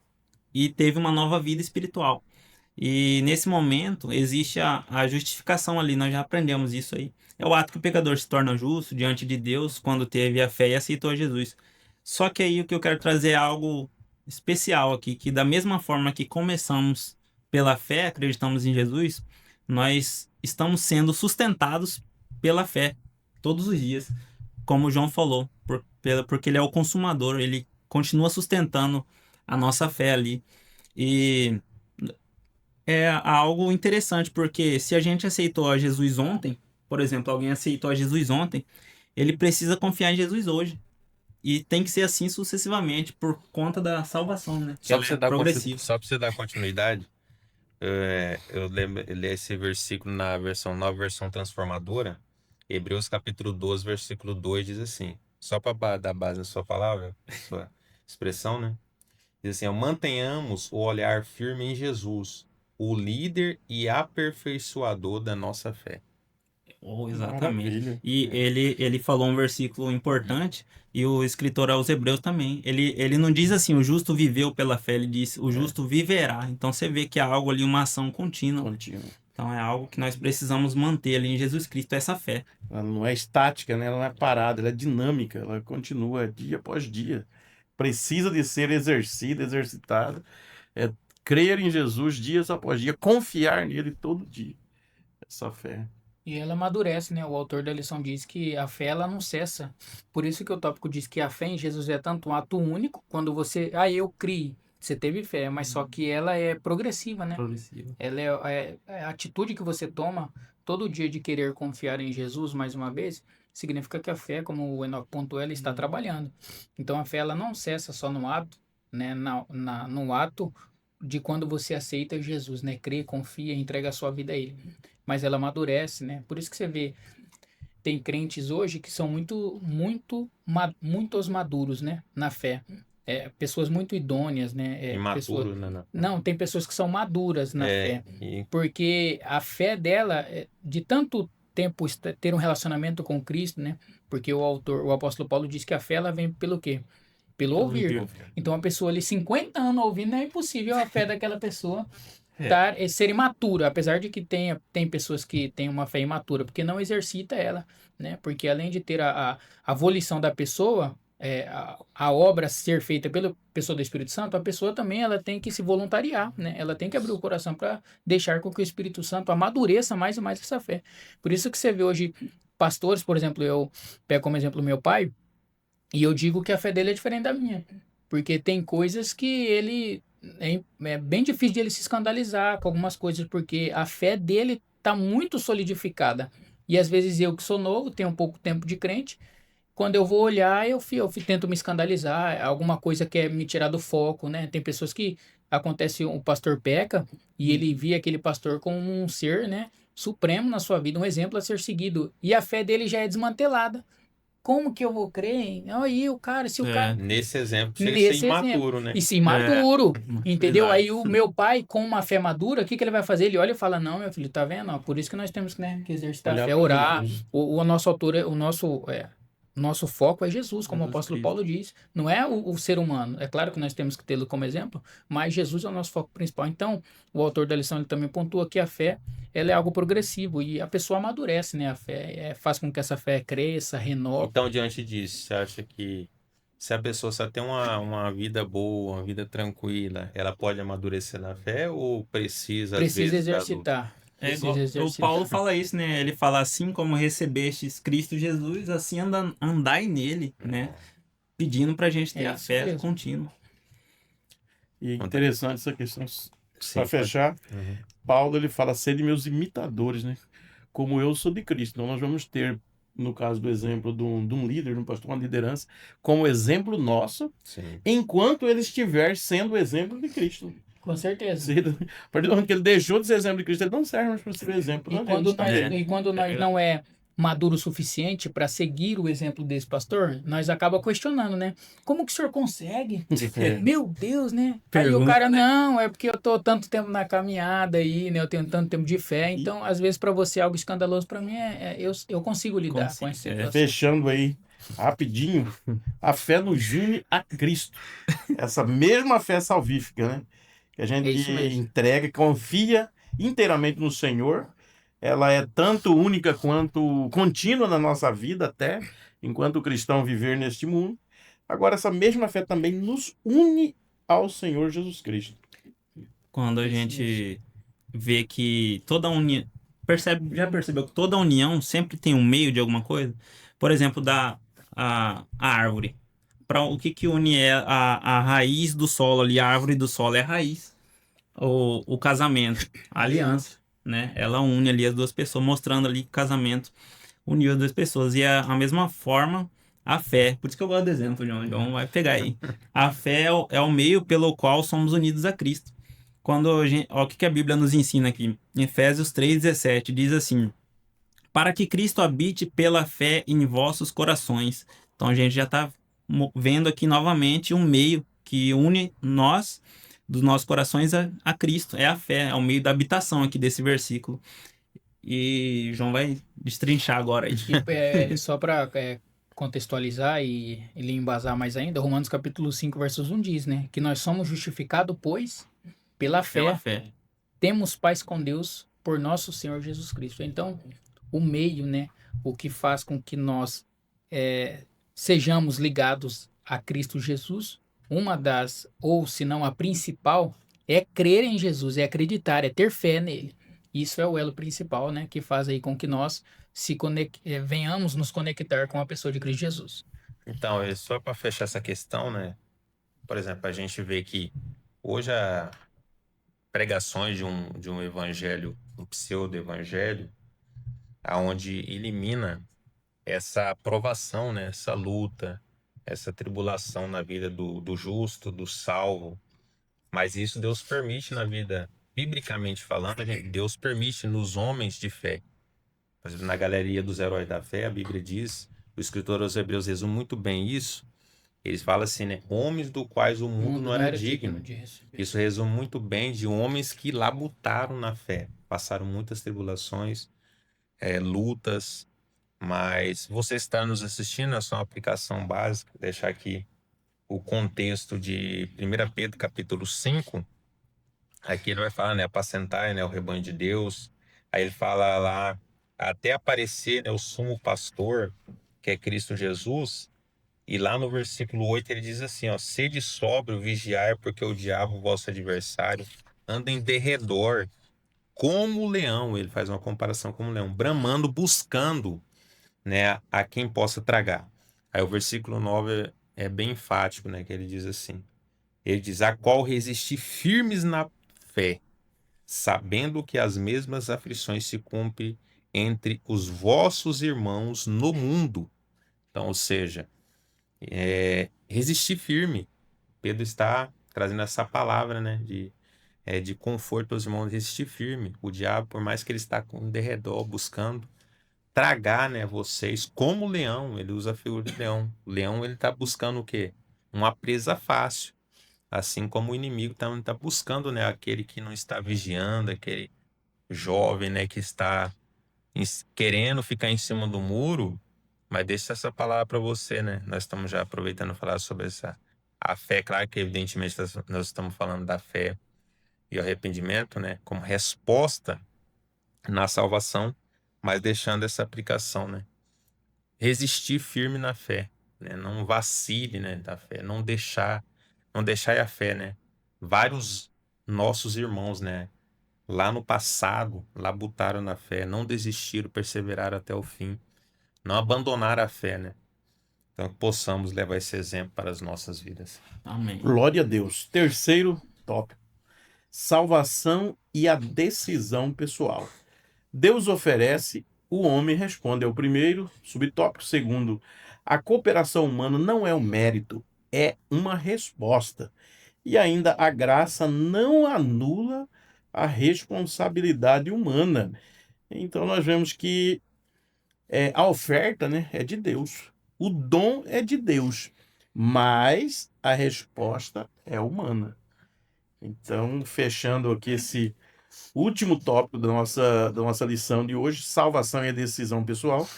Speaker 2: e teve uma nova vida espiritual. E nesse momento existe a justificação ali, nós já aprendemos isso aí. É o ato que o pecador se torna justo diante de Deus quando teve a fé e aceitou Jesus. Só que aí o que eu quero trazer é algo especial aqui, que da mesma forma que começamos pela fé, acreditamos em Jesus, nós estamos sendo sustentados pela fé todos os dias, como o João falou, porque ele é o consumador, ele continua sustentando a nossa fé ali. E é algo interessante, porque se a gente aceitou a Jesus ontem, por exemplo, alguém aceitou a Jesus ontem, ele precisa confiar em Jesus hoje. E tem que ser assim sucessivamente, por conta da salvação, né?
Speaker 5: Só
Speaker 2: Ela
Speaker 5: para você
Speaker 2: é progressiva.
Speaker 5: dar continuidade, eu lembro, li esse versículo na versão nova, versão transformadora, Hebreus capítulo 12, versículo 2 diz assim, só para dar base na sua palavra, sua expressão, né? Diz assim, ó, mantenhamos o olhar firme em Jesus, o líder e aperfeiçoador da nossa fé.
Speaker 2: Oh, exatamente.
Speaker 1: Maravilha.
Speaker 2: E ele falou um versículo importante, e o escritor aos Hebreus também. Ele não diz assim, o justo viveu pela fé, ele diz, o justo viverá. Então você vê que é algo ali, uma ação contínua.
Speaker 1: Contínuo.
Speaker 2: Então é algo que nós precisamos manter ali em Jesus Cristo, essa fé.
Speaker 1: Ela não é estática, né? Ela não é parada, ela é dinâmica, ela continua dia após dia. Precisa de ser exercida, exercitada. É crer em Jesus dias após dia, confiar nele todo dia. Essa fé.
Speaker 4: E ela amadurece, né? O autor da lição diz que a fé ela não cessa. Por isso que o tópico diz que a fé em Jesus é tanto um ato único, quando você, eu criei, você teve fé, mas só que ela é progressiva, né?
Speaker 2: Progressivo.
Speaker 4: Ela é a atitude que você toma todo dia de querer confiar em Jesus mais uma vez, significa que a fé, como o Enoque pontuou, ela está trabalhando. Então a fé ela não cessa só no ato, né? No ato de quando você aceita Jesus, né? Crê, confia, entrega a sua vida a Ele. Mas ela amadurece, né? Por isso que você vê, tem crentes hoje que são muitos maduros, né? Na fé. pessoas muito idôneas, né?
Speaker 5: Imaturo, né?
Speaker 4: Não, tem pessoas que são maduras na fé. Porque a fé dela, de tanto tempo ter um relacionamento com Cristo, né? Porque o apóstolo Paulo diz que a fé ela vem pelo quê? Pelo ouvir. Então a pessoa ali 50 anos ouvindo, é impossível a fé daquela pessoa ser imatura, apesar de que tem pessoas que têm uma fé imatura, porque não exercita ela, né? Porque além de ter a volição da pessoa, a obra ser feita pela pessoa do Espírito Santo, a pessoa também ela tem que se voluntariar, né? Ela tem que abrir o coração para deixar com que o Espírito Santo amadureça mais e mais essa fé. Por isso que você vê hoje pastores, por exemplo, eu pego como exemplo meu pai, e eu digo que a fé dele é diferente da minha, porque tem coisas que ele é bem difícil de ele se escandalizar com algumas coisas, porque a fé dele está muito solidificada. E às vezes eu que sou novo, tenho um pouco tempo de crente, quando eu vou olhar, eu tento me escandalizar, alguma coisa quer me tirar do foco, né? Tem pessoas que acontece, o pastor peca e ele via aquele pastor como um ser, né, supremo na sua vida, um exemplo a ser seguido. E a fé dele já é desmantelada. Como que eu vou crer? Aí o cara, se o cara...
Speaker 5: Nesse exemplo, chega a ser imaturo, né?
Speaker 4: E se imaturo, entendeu?
Speaker 2: Verdade.
Speaker 4: Aí o meu pai, com uma fé madura, o que ele vai fazer? Ele olha e fala, não, meu filho, tá vendo? Ó, por isso que nós temos, né, que exercitar a
Speaker 1: Olhar
Speaker 4: fé,
Speaker 1: pra
Speaker 4: orar.
Speaker 1: Jesus.
Speaker 4: O nosso autor, nosso foco é Jesus, como o
Speaker 2: Jesus
Speaker 4: apóstolo
Speaker 2: Cristo.
Speaker 4: Paulo diz. Não é o ser humano. É claro que nós temos que tê-lo como exemplo, mas Jesus é o nosso foco principal. Então, o autor da lição ele também pontua que a fé ela é algo progressivo e a pessoa amadurece, né? A fé faz com que essa fé cresça, renove.
Speaker 5: Então, diante disso, você acha que se a pessoa só tem uma vida boa, uma vida tranquila, ela pode amadurecer na fé ou precisa, às
Speaker 4: Precisa
Speaker 5: vezes, da luta?
Speaker 4: exercitar.
Speaker 2: É
Speaker 4: Precisa
Speaker 2: igual, o
Speaker 4: exercitar.
Speaker 2: Paulo fala isso, né? Ele fala assim como recebestes Cristo Jesus, assim andai nele, né? Pedindo pra gente ter
Speaker 4: É
Speaker 2: a
Speaker 4: isso
Speaker 2: fé
Speaker 4: mesmo.
Speaker 2: contínua.
Speaker 1: E interessante essa questão.
Speaker 5: Sim,
Speaker 1: Para fechar,
Speaker 5: Uhum.
Speaker 1: Paulo ele fala: sede meus imitadores, né? Como eu sou de Cristo. Então nós vamos ter, no caso do exemplo de um líder, de um pastor, uma liderança, como exemplo nosso,
Speaker 5: Sim.
Speaker 1: enquanto ele estiver sendo exemplo de Cristo.
Speaker 4: Com certeza.
Speaker 1: A partir do momento que ele deixou de ser exemplo de Cristo, ele não serve mais para ser exemplo.
Speaker 4: E
Speaker 1: Não
Speaker 4: quando
Speaker 1: adianta
Speaker 4: nós,
Speaker 1: também.
Speaker 4: e quando nós não é maduro o suficiente para seguir o exemplo desse pastor, nós acaba questionando, né? Como que o senhor consegue? Meu Deus, né? Aí o
Speaker 2: Pergunta,
Speaker 4: cara, não, é porque eu tô tanto tempo na caminhada aí, né? Eu tenho tanto tempo de fé.
Speaker 1: E-
Speaker 4: Então, às vezes, para você, algo escandaloso, para mim, eu consigo lidar com essa situação.
Speaker 1: Fechando aí, rapidinho, a fé nos une a Cristo. Essa mesma fé salvífica, né? Que a
Speaker 4: É
Speaker 1: gente
Speaker 4: isso mesmo.
Speaker 1: entrega, confia inteiramente no Senhor. Ela é tanto única quanto contínua na nossa vida, até enquanto o cristão viver neste mundo. Agora, essa mesma fé também nos une ao Senhor Jesus Cristo.
Speaker 2: quando a gente vê que toda união. Já percebeu que toda união sempre tem um meio de alguma coisa? Por exemplo, a árvore. O que une a raiz do solo ali? A árvore do solo é a raiz. O casamento, a aliança, né? Ela une ali as duas pessoas, mostrando ali que o casamento uniu as duas pessoas. E a mesma forma, a fé. Por isso que eu gosto do exemplo, João. João vai pegar aí. A fé é o meio pelo qual somos unidos a Cristo. Quando ó, o que a Bíblia nos ensina aqui? Em Efésios 3,17 diz assim: para que Cristo habite pela fé em vossos corações. Então a gente já está vendo aqui novamente um meio que une nós, dos nossos corações, a Cristo. É a fé, é o meio da habitação aqui desse versículo. E João vai destrinchar agora aí.
Speaker 4: Só para contextualizar e lhe embasar mais ainda, Romanos capítulo 5, versos 1 diz, né? Que nós somos justificados, pois, pela
Speaker 2: Pela fé.
Speaker 4: temos paz com Deus por nosso Senhor Jesus Cristo. Então, o meio, né? O que faz com que nós sejamos ligados a Cristo Jesus, ou se não a principal, é crer em Jesus, é acreditar, é ter fé nele. Isso é o elo principal, né? Que faz aí com que nós venhamos nos conectar com a pessoa de Cristo Jesus.
Speaker 5: Então, só para fechar essa questão, né? Por exemplo, a gente vê que hoje a pregações de um evangelho, um pseudo-evangelho, aonde elimina essa provação, né? Essa luta, essa tribulação na vida do justo, do salvo. Mas isso Deus permite na vida, biblicamente falando, Deus permite nos homens de fé. Por exemplo, na galeria dos heróis da fé, a Bíblia diz, o escritor aos Hebreus resume muito bem isso. Eles falam assim, né? Homens do quais o mundo não era digno.
Speaker 4: de receber.
Speaker 5: Isso resume muito bem de homens que labutaram na fé, passaram muitas tribulações, lutas, mas você está nos assistindo, é só uma aplicação básica, deixar aqui o contexto de 1 Pedro capítulo 5, aqui ele vai falar, né, apacentai, né, o rebanho de Deus, aí ele fala lá, até aparecer, né, o sumo pastor, que é Cristo Jesus, e lá no versículo 8 ele diz assim, ó, sede sóbrio, vigiai, porque o diabo, vosso adversário, anda em derredor, como o leão, ele faz uma comparação como o leão, bramando, buscando, né, a quem possa tragar. Aí o versículo 9 é bem enfático, né, que ele diz assim, ele diz, a qual resistir firmes na fé, sabendo que as mesmas aflições se cumprem entre os vossos irmãos no mundo. Então, ou seja, resistir firme. Pedro está trazendo essa palavra, né, de conforto aos irmãos, resistir firme. O diabo, por mais que ele está com derredor, buscando tragar, né, vocês, como o leão, ele usa a figura de leão. O leão, ele está buscando o quê? Uma presa fácil. Assim como o inimigo também está buscando, né, aquele que não está vigiando, aquele jovem, né, que está querendo ficar em cima do muro. Mas deixa essa palavra para você, né? Nós estamos já aproveitando falar sobre a fé. Claro que, evidentemente, nós estamos falando da fé e o arrependimento, né? Como resposta na salvação, mas deixando essa aplicação, né? Resistir firme na fé, né? Não vacile, né, da fé. Não deixar a fé, né? Vários nossos irmãos, né? Lá no passado, labutaram na fé, não desistiram, perseveraram até o fim. Não abandonar a fé, né? Então, que possamos levar esse exemplo para as nossas vidas.
Speaker 2: Amém.
Speaker 1: Glória a Deus. Terceiro tópico: salvação e a decisão pessoal. Deus oferece, o homem responde. É o primeiro subtópico. Segundo, a cooperação humana não é um mérito, é uma resposta. E ainda a graça não anula a responsabilidade humana. Então nós vemos que a oferta, né, é de Deus. O dom é de Deus, mas a resposta é humana. Então, fechando aqui esse último tópico da nossa lição de hoje, salvação e a decisão pessoal,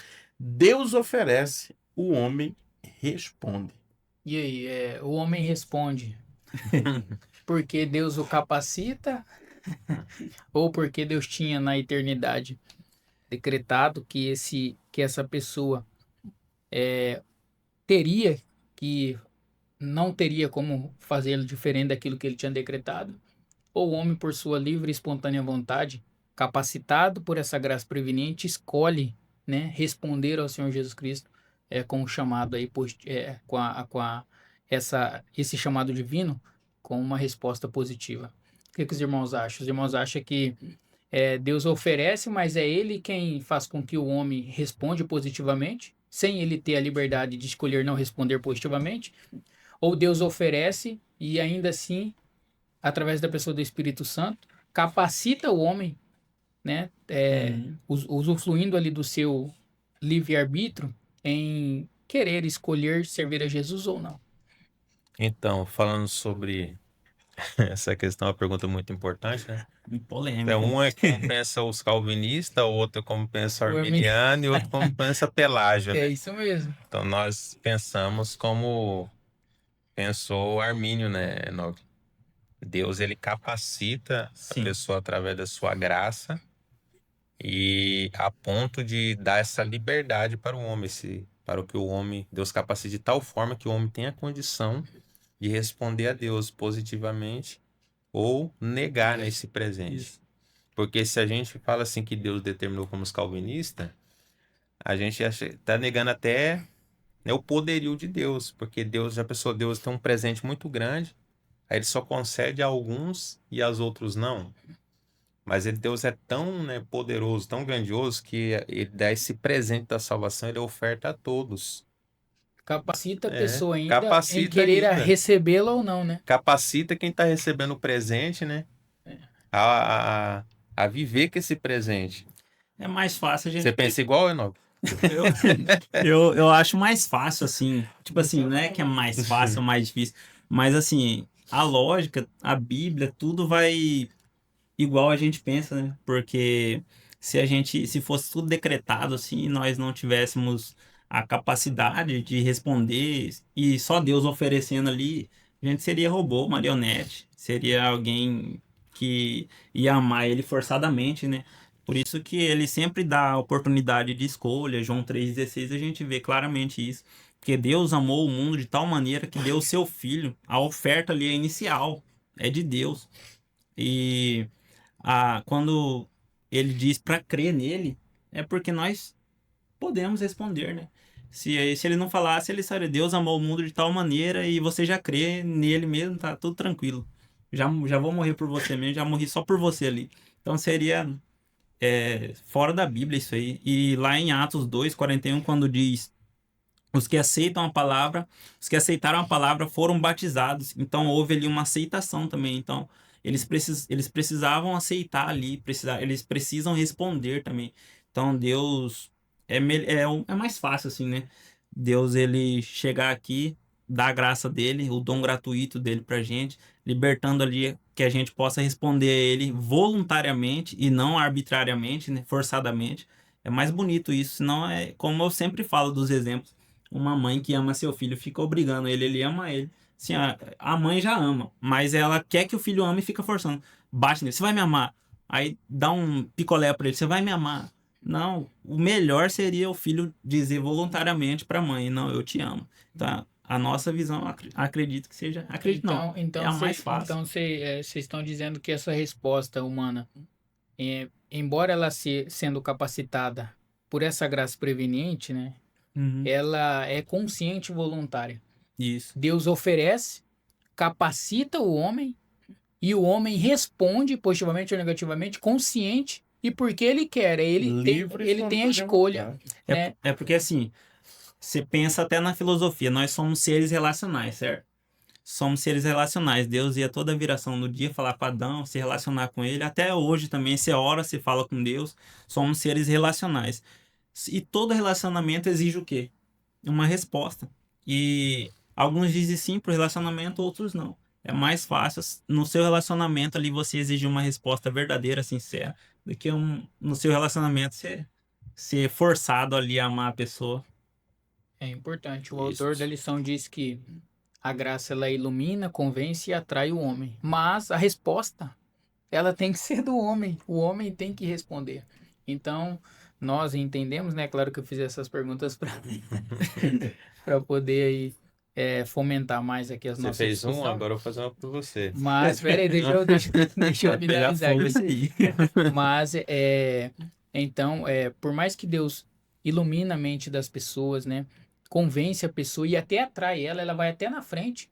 Speaker 1: Deus oferece, o homem responde.
Speaker 4: E aí, o homem responde porque Deus o capacita ou porque Deus tinha na eternidade decretado que essa pessoa teria que não teria como fazê-lo diferente daquilo que ele tinha decretado, ou o homem, por sua livre e espontânea vontade, capacitado por essa graça preveniente, escolhe, né, responder ao Senhor Jesus Cristo com o chamado aí, esse chamado divino, com uma resposta positiva. O que os irmãos acham? Os irmãos acham que Deus oferece, mas é Ele quem faz com que o homem responda positivamente, sem ele ter a liberdade de escolher não responder positivamente? Ou Deus oferece e ainda assim, através da pessoa do Espírito Santo, capacita o homem, né, usufruindo ali do seu livre-arbítrio em querer escolher servir a Jesus ou não?
Speaker 5: Então, falando sobre essa questão, é uma pergunta muito importante, né?
Speaker 2: Polêmico.
Speaker 5: Então, um é como pensa os calvinistas, o outro é como pensa o arminiano e o outro como pensa Pelágio, né?
Speaker 4: É isso mesmo.
Speaker 5: Então, nós pensamos como pensou o Armínio, né, Enoque? Deus, ele capacita
Speaker 2: Sim.
Speaker 5: a pessoa através da sua graça e a ponto de dar essa liberdade para o homem, para o que o homem, Deus capacita de tal forma que o homem tenha condição de responder a Deus positivamente ou negar, né, esse presente.
Speaker 2: Isso.
Speaker 5: Porque se a gente fala assim que Deus determinou como os calvinistas, a gente está negando até, né, o poderio de Deus, porque Deus tem um presente muito grande, aí ele só concede a alguns e aos outros não. Mas Deus é tão, né, poderoso, tão grandioso, que ele dá esse presente da salvação, ele oferta a todos.
Speaker 4: Capacita a pessoa ainda em
Speaker 5: capacita
Speaker 4: querer
Speaker 5: ainda.
Speaker 4: recebê-la ou não, né?
Speaker 5: Capacita quem está recebendo o presente, né, a viver com esse presente.
Speaker 2: É mais fácil a gente.
Speaker 5: Você pensa igual, Enoque?
Speaker 2: Eu acho mais fácil, assim. Tipo assim, não é que é mais fácil ou mais difícil. Mas, assim, a lógica, a Bíblia, tudo vai igual a gente pensa, né? Porque se fosse tudo decretado, assim, e nós não tivéssemos a capacidade de responder e só Deus oferecendo ali, a gente seria robô, marionete. Seria alguém que ia amar ele forçadamente, né? Por isso que ele sempre dá a oportunidade de escolha. João 3,16 a gente vê claramente isso. Porque Deus amou o mundo de tal maneira que deu o seu filho. A oferta ali é inicial. É de Deus. E quando ele diz para crer nele, é porque nós podemos responder, né? Se ele não falasse, ele sabe, Deus amou o mundo de tal maneira e você já crê nele mesmo, tá tudo tranquilo. Já vou morrer por você mesmo, já morri só por você ali. Então seria fora da Bíblia isso aí. E lá em Atos 2:41, quando diz os que aceitam a palavra, os que aceitaram a palavra foram batizados. Então houve ali uma aceitação também. Então eles precisavam aceitar ali, eles precisam responder também. Então Deus é mais fácil assim, né? Deus ele chegar aqui, dar a graça dele, o dom gratuito dele pra gente, libertando ali que a gente possa responder a ele voluntariamente e não arbitrariamente, né? Forçadamente. É mais bonito isso, senão é como eu sempre falo dos exemplos. Uma mãe que ama seu filho fica obrigando ele ama ele. Assim, a mãe já ama, mas ela quer que o filho ame e fica forçando. Bate nele, você vai me amar. Aí dá um picolé pra ele, você vai me amar. Não, o melhor seria o filho dizer voluntariamente pra mãe, não, eu te amo. Tá? A nossa visão, acredito que seja. Acredito não, é a mais fácil.
Speaker 4: Então vocês estão dizendo que essa resposta humana, embora ela sendo capacitada por essa graça preveniente, né?
Speaker 2: Uhum.
Speaker 4: Ela é consciente e voluntária.
Speaker 2: Isso.
Speaker 4: Deus oferece, capacita o homem e o homem responde positivamente ou negativamente, consciente e porque ele quer. Ele tem a escolha. Né?
Speaker 2: É porque assim, você pensa até na filosofia, nós somos seres relacionais, certo? Somos seres relacionais. Deus ia toda a viração do dia falar com Adão, se relacionar com ele. Até hoje também, você ora, você fala com Deus. Somos seres relacionais. E todo relacionamento exige o quê? Uma resposta. E alguns dizem sim pro relacionamento, outros não. É mais fácil no seu relacionamento ali você exigir uma resposta verdadeira, sincera, do que no seu relacionamento ser forçado ali a amar a pessoa.
Speaker 4: É importante. O
Speaker 2: Isso.
Speaker 4: autor da lição diz que a graça ela ilumina, convence e atrai o homem. Mas a resposta, ela tem que ser do homem. O homem tem que responder. Então, nós entendemos, né? Claro que eu fiz essas perguntas para poder aí, fomentar mais aqui as
Speaker 5: Você
Speaker 4: nossas
Speaker 5: fez um,
Speaker 4: discussões.
Speaker 5: agora eu vou fazer uma pra você.
Speaker 4: Mas, peraí, deixa eu finalizar aqui.
Speaker 2: isso aí.
Speaker 4: Mas, então, por mais que Deus ilumina a mente das pessoas, né? Convence a pessoa e até atrai ela, ela vai até na frente,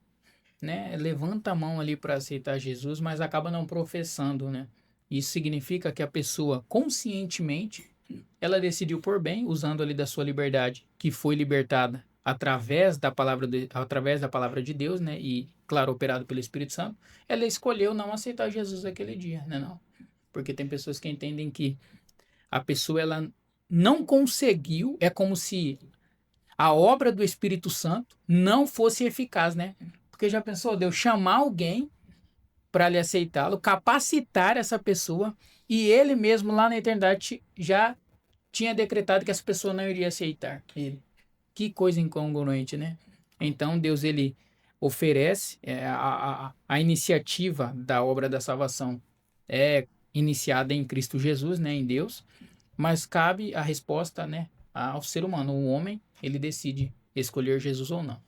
Speaker 4: né? Levanta a mão ali para aceitar Jesus, mas acaba não professando, né? Isso significa que a pessoa conscientemente ela decidiu por bem, usando ali da sua liberdade, que foi libertada através da palavra de Deus, né? E claro, operado pelo Espírito Santo, ela escolheu não aceitar Jesus aquele dia, né, não? Porque tem pessoas que entendem que a pessoa ela não conseguiu, é como se a obra do Espírito Santo não fosse eficaz, né? Porque já pensou Deus chamar alguém para lhe aceitá-lo, capacitar essa pessoa e ele mesmo lá na eternidade já tinha decretado que essa pessoa não iria aceitar ele. Que coisa incongruente, né? Então Deus ele oferece a iniciativa da obra da salvação é iniciada em Cristo Jesus, né, em Deus, mas cabe a resposta, né, ao ser humano. O homem ele decide escolher Jesus ou não.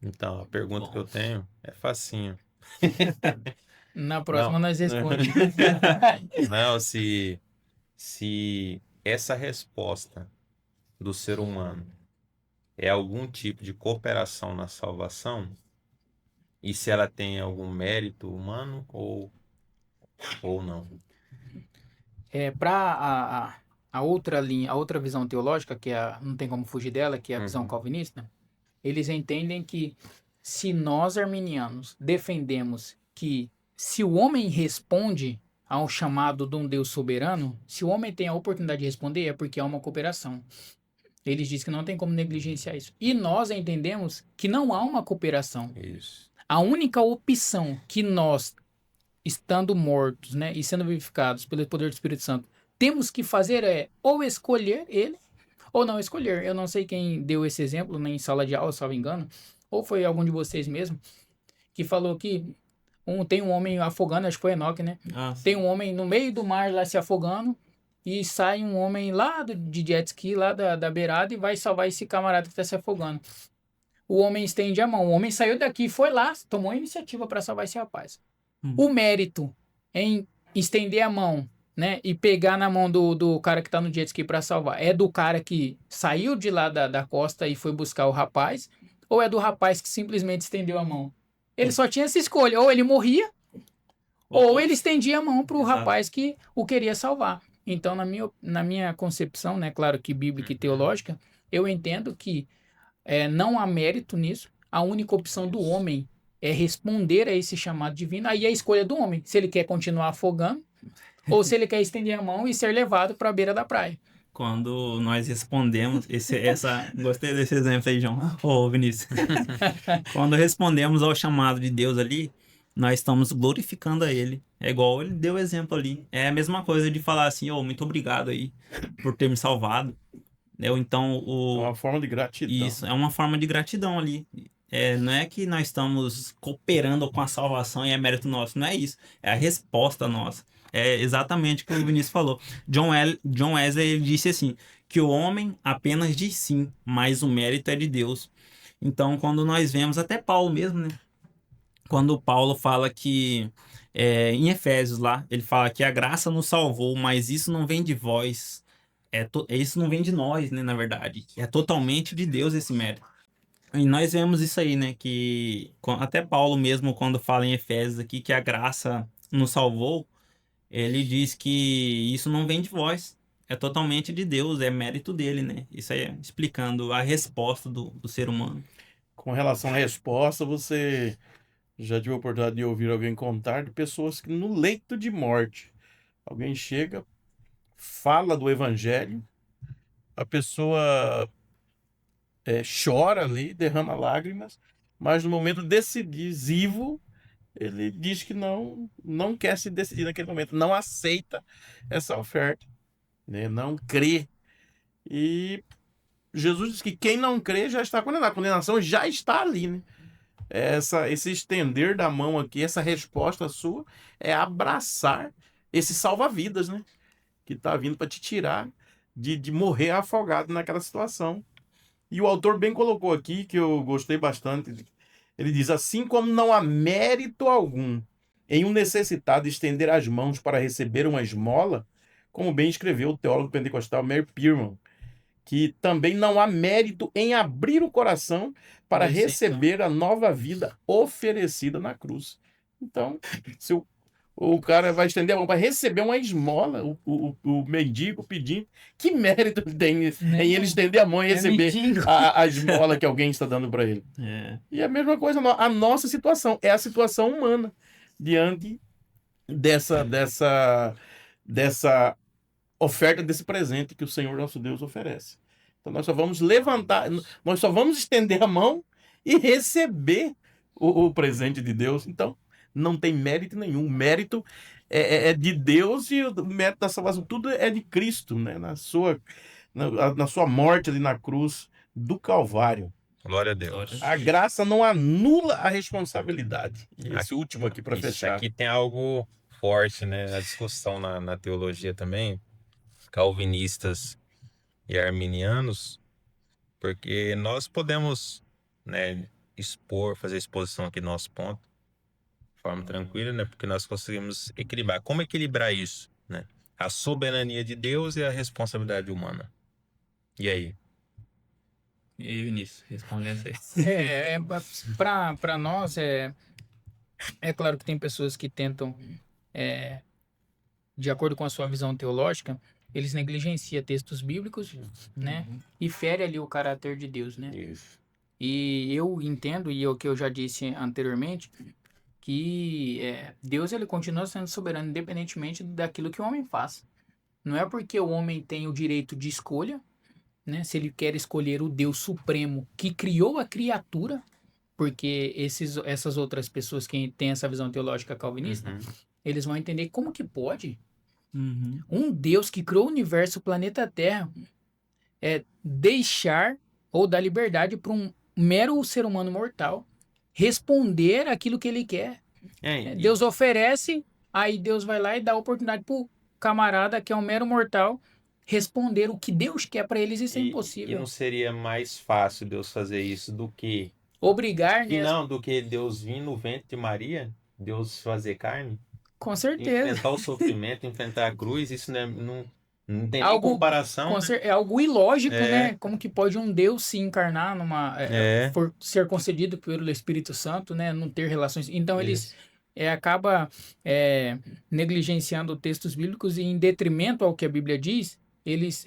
Speaker 5: Então, a pergunta que eu tenho é facinho.
Speaker 4: Na próxima
Speaker 5: Não.
Speaker 4: nós respondemos.
Speaker 5: Não, se essa resposta do ser humano é algum tipo de cooperação na salvação, e se ela tem algum mérito humano ou não.
Speaker 4: Para a outra linha, a outra visão teológica, que não tem como fugir dela, que é a visão
Speaker 5: Uhum.
Speaker 4: calvinista, eles entendem que se nós arminianos defendemos que se o homem responde ao chamado de um Deus soberano, se o homem tem a oportunidade de responder, é porque há uma cooperação. Eles dizem que não tem como negligenciar isso. E nós entendemos que não há uma cooperação.
Speaker 5: Isso.
Speaker 4: A única opção que nós, estando mortos, né, e sendo vivificados pelo poder do Espírito Santo, temos que fazer é ou escolher ele ou não escolher. Eu não sei quem deu esse exemplo, nem em sala de aula, se não me engano, ou foi algum de vocês mesmo, que falou que tem um homem afogando, acho que foi Enoque, né?
Speaker 2: Ah,
Speaker 4: Tem um homem no meio do mar lá se afogando e sai um homem lá de jet ski, lá da beirada, e vai salvar esse camarada que está se afogando. O homem estende a mão. O homem saiu daqui, foi lá, tomou a iniciativa para salvar esse rapaz. O mérito em estender a mão, né, e pegar na mão do cara que tá no jet ski para salvar, é do cara que saiu de lá da costa e foi buscar o rapaz, ou é do rapaz que simplesmente estendeu a mão? Ele só tinha essa escolha, ou ele morria, ou ele estendia a mão pro
Speaker 2: Exato.
Speaker 4: rapaz que o queria salvar. Então, na minha concepção, né, claro que bíblica e teológica, eu entendo que não há mérito nisso. A única opção do homem é responder a esse chamado divino. Aí é a escolha do homem, se ele quer continuar afogando ou se ele quer estender a mão e ser levado para a beira da praia.
Speaker 2: Quando nós respondemos, gostei desse exemplo aí, João. Ô, Vinícius. Quando respondemos ao chamado de Deus ali, nós estamos glorificando a Ele. É igual ele deu o exemplo ali. É a mesma coisa de falar assim, muito obrigado aí por ter me salvado. Ou então,
Speaker 1: É uma forma de gratidão.
Speaker 2: Isso, é uma forma de gratidão ali. Não é que nós estamos cooperando com a salvação e é mérito nosso, não é isso. É a resposta nossa. É exatamente o que o Vinícius falou. John Wesley ele disse assim, que o homem apenas diz sim, mas o mérito é de Deus. Então, quando nós vemos, até Paulo mesmo, né? Quando Paulo fala que, em Efésios lá, ele fala que a graça nos salvou, mas isso não vem de vós. Isso não vem de nós, né, na verdade. É totalmente de Deus esse mérito. E nós vemos isso aí, né, que até Paulo mesmo, quando fala em Efésios aqui, que a graça nos salvou, ele diz que isso não vem de vós. É totalmente de Deus, é mérito dele, né? Isso aí é explicando a resposta do ser humano.
Speaker 1: Com relação à resposta, você já tive a oportunidade de ouvir alguém contar de pessoas que no leito de morte, alguém chega, fala do evangelho, a pessoa chora ali, derrama lágrimas, mas no momento decisivo, ele diz que não quer se decidir naquele momento, não aceita essa oferta, né? Não crê. E Jesus diz que quem não crê já está condenado. A condenação já está ali, né? Esse estender da mão aqui, essa resposta sua é abraçar esse salva-vidas, né? Que está vindo para te tirar de morrer afogado naquela situação. E o autor bem colocou aqui, que eu gostei bastante. Ele diz, assim como não há mérito algum em um necessitado estender as mãos para receber uma esmola, como bem escreveu o teólogo pentecostal Meir Pierman, que também não há mérito em abrir o coração para receber a nova vida oferecida na cruz. Então, se o cara vai estender a mão para receber uma esmola, o mendigo pedindo, que mérito tem em ele estender a mão e receber a esmola que alguém está dando para ele? E a mesma coisa, a nossa situação, é a situação humana diante dessa oferta, desse presente que o Senhor nosso Deus oferece. Então nós só vamos levantar, nós só vamos estender a mão e receber o presente de Deus. Então não tem mérito nenhum. O mérito é de Deus e o mérito da salvação, tudo é de Cristo, né? Na sua morte ali na cruz do Calvário.
Speaker 5: Glória a Deus.
Speaker 1: A graça não anula a responsabilidade. Esse último aqui para fechar.
Speaker 5: Aqui tem algo forte, né? A discussão na teologia também, calvinistas e arminianos, porque nós podemos, né, fazer exposição aqui do nosso ponto de forma tranquila, né? Porque nós conseguimos equilibrar. Como equilibrar isso, né? A soberania de Deus e a responsabilidade humana. E aí?
Speaker 2: E aí, Vinícius, responde essa aí.
Speaker 4: Para nós, é claro que tem pessoas que tentam, de acordo com a sua visão teológica, eles negligenciam textos bíblicos, né? E fere ali o caráter de Deus, né?
Speaker 1: Isso.
Speaker 4: E eu entendo, e o que eu já disse anteriormente, que Deus ele continua sendo soberano independentemente daquilo que o homem faz. Não é porque o homem tem o direito de escolha, né? Se ele quer escolher o Deus Supremo que criou a criatura, porque essas outras pessoas que têm essa visão teológica calvinista,
Speaker 3: Uhum.
Speaker 4: eles vão entender como que pode
Speaker 2: Uhum.
Speaker 4: um Deus que criou o universo, o planeta Terra, deixar ou dar liberdade para um mero ser humano mortal responder aquilo que ele quer. Deus oferece, aí Deus vai lá e dá a oportunidade pro camarada, que é um mero mortal, responder o que Deus quer para eles. Isso é
Speaker 5: E
Speaker 4: impossível.
Speaker 5: não seria mais fácil Deus fazer isso do que...
Speaker 4: Obrigar,
Speaker 5: E
Speaker 4: né?
Speaker 5: não, do que Deus vir no ventre de Maria, Deus fazer carne,
Speaker 4: Com certeza.
Speaker 5: enfrentar o sofrimento, enfrentar a cruz, isso não tem nem
Speaker 4: Algo-
Speaker 5: comparação, né?
Speaker 4: É algo ilógico,
Speaker 5: É.
Speaker 4: né? Como que pode um Deus se encarnar ser concedido pelo Espírito Santo, né? Não ter relações. Então eles acaba negligenciando textos bíblicos e em detrimento ao que a Bíblia diz, eles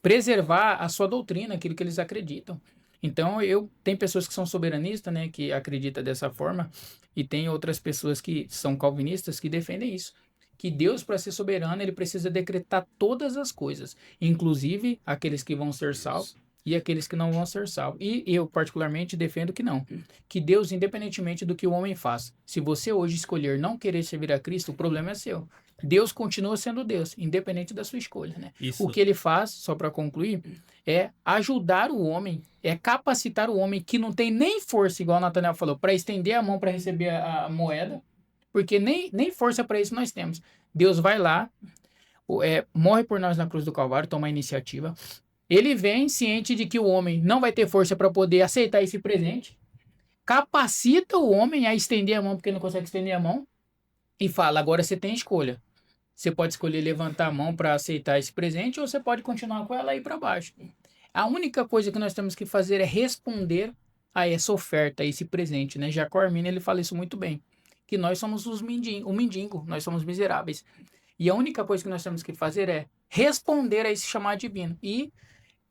Speaker 4: preservar a sua doutrina, aquilo que eles acreditam. Então tem pessoas que são soberanistas, né? Que acreditam dessa forma, e tem outras pessoas que são calvinistas que defendem isso. Que Deus, para ser soberano, ele precisa decretar todas as coisas, inclusive aqueles que vão ser salvos e aqueles que não vão ser salvos. E eu, particularmente, defendo que não. Que Deus, independentemente do que o homem faça, se você hoje escolher não querer servir a Cristo, o problema é seu. Deus continua sendo Deus, independente da sua escolha, né?
Speaker 2: Isso.
Speaker 4: O que ele faz, só para concluir, é ajudar o homem, é capacitar o homem que não tem nem força, igual o Nathanael falou, para estender a mão para receber a moeda, porque nem força para isso nós temos. Deus vai lá, morre por nós na cruz do Calvário, toma a iniciativa. Ele vem ciente de que o homem não vai ter força para poder aceitar esse presente, capacita o homem a estender a mão, porque não consegue estender a mão, e fala, agora você tem escolha. Você pode escolher levantar a mão para aceitar esse presente, ou você pode continuar com ela e ir para baixo. A única coisa que nós temos que fazer é responder a essa oferta, a esse presente, né? Jacó Arminio, ele fala isso muito bem, que nós somos o mendigo, nós somos miseráveis. E a única coisa que nós temos que fazer é responder a esse chamado divino. E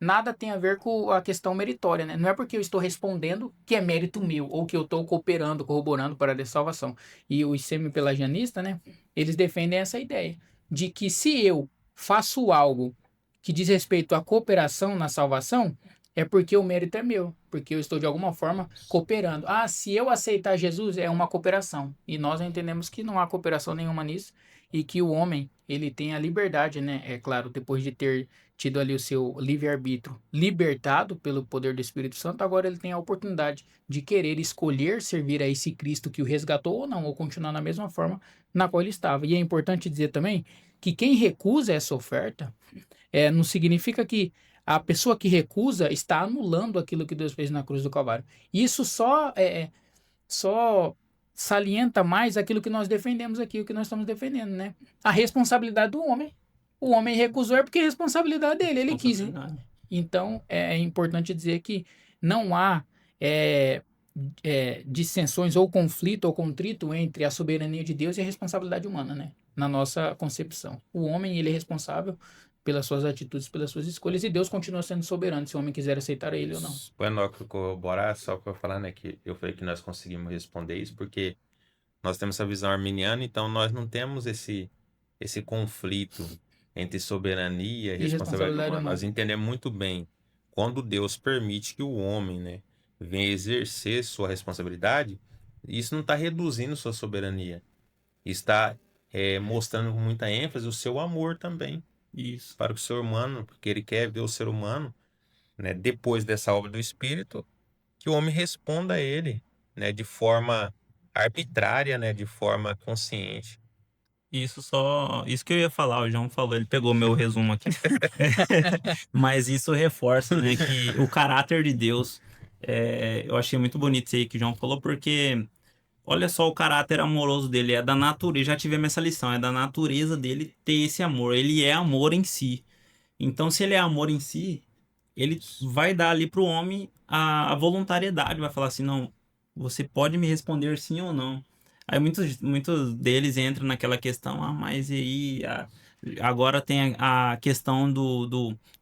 Speaker 4: nada tem a ver com a questão meritória, né? Não é porque eu estou respondendo que é mérito meu, ou que eu estou cooperando, corroborando para a salvação. E os semi-pelagianistas, né? Eles defendem essa ideia de que se eu faço algo que diz respeito à cooperação na salvação, é porque o mérito é meu, porque eu estou de alguma forma cooperando. Ah, se eu aceitar Jesus, é uma cooperação. E nós entendemos que não há cooperação nenhuma nisso, e que o homem, ele tem a liberdade, né? É claro, depois de ter tido ali o seu livre-arbítrio libertado pelo poder do Espírito Santo, agora ele tem a oportunidade de querer escolher servir a esse Cristo que o resgatou ou não, ou continuar na mesma forma na qual ele estava. E é importante dizer também que quem recusa essa oferta, não significa que a pessoa que recusa está anulando aquilo que Deus fez na cruz do Calvário. Isso só salienta mais aquilo que nós defendemos aqui, o que nós estamos defendendo, né? A responsabilidade do homem. O homem recusou porque é responsabilidade dele, ele quis. Então, é importante dizer que não há dissensões ou conflito ou contrito entre a soberania de Deus e a responsabilidade humana, né? Na nossa concepção. O homem, ele é responsável pelas suas atitudes, pelas suas escolhas, e Deus continua sendo soberano, se o homem quiser aceitar ele ou não.
Speaker 5: O Enoque corroborar, só para falar, né, que eu falei que nós conseguimos responder isso, porque nós temos essa visão arminiana, então nós não temos esse conflito entre soberania e responsabilidade humana. Nós entendemos muito bem, quando Deus permite que o homem, né, venha exercer sua responsabilidade, isso não está reduzindo sua soberania, está mostrando com muita ênfase o seu amor também.
Speaker 2: Isso.
Speaker 5: Para o ser humano, porque ele quer ver o ser humano, né, depois dessa obra do Espírito, que o homem responda a ele, né, de forma arbitrária, né, de forma consciente.
Speaker 2: Isso que eu ia falar, o João falou, ele pegou meu resumo aqui. Mas isso reforça, né, que o caráter de Deus, eu achei muito bonito isso aí que o João falou, porque olha só o caráter amoroso dele, é da natureza, já tivemos essa lição, é da natureza dele ter esse amor, ele é amor em si. Então, se ele é amor em si, ele vai dar ali pro homem a voluntariedade, vai falar assim, não, você pode me responder sim ou não. Aí muitos deles entram naquela questão, mas e aí Agora tem a questão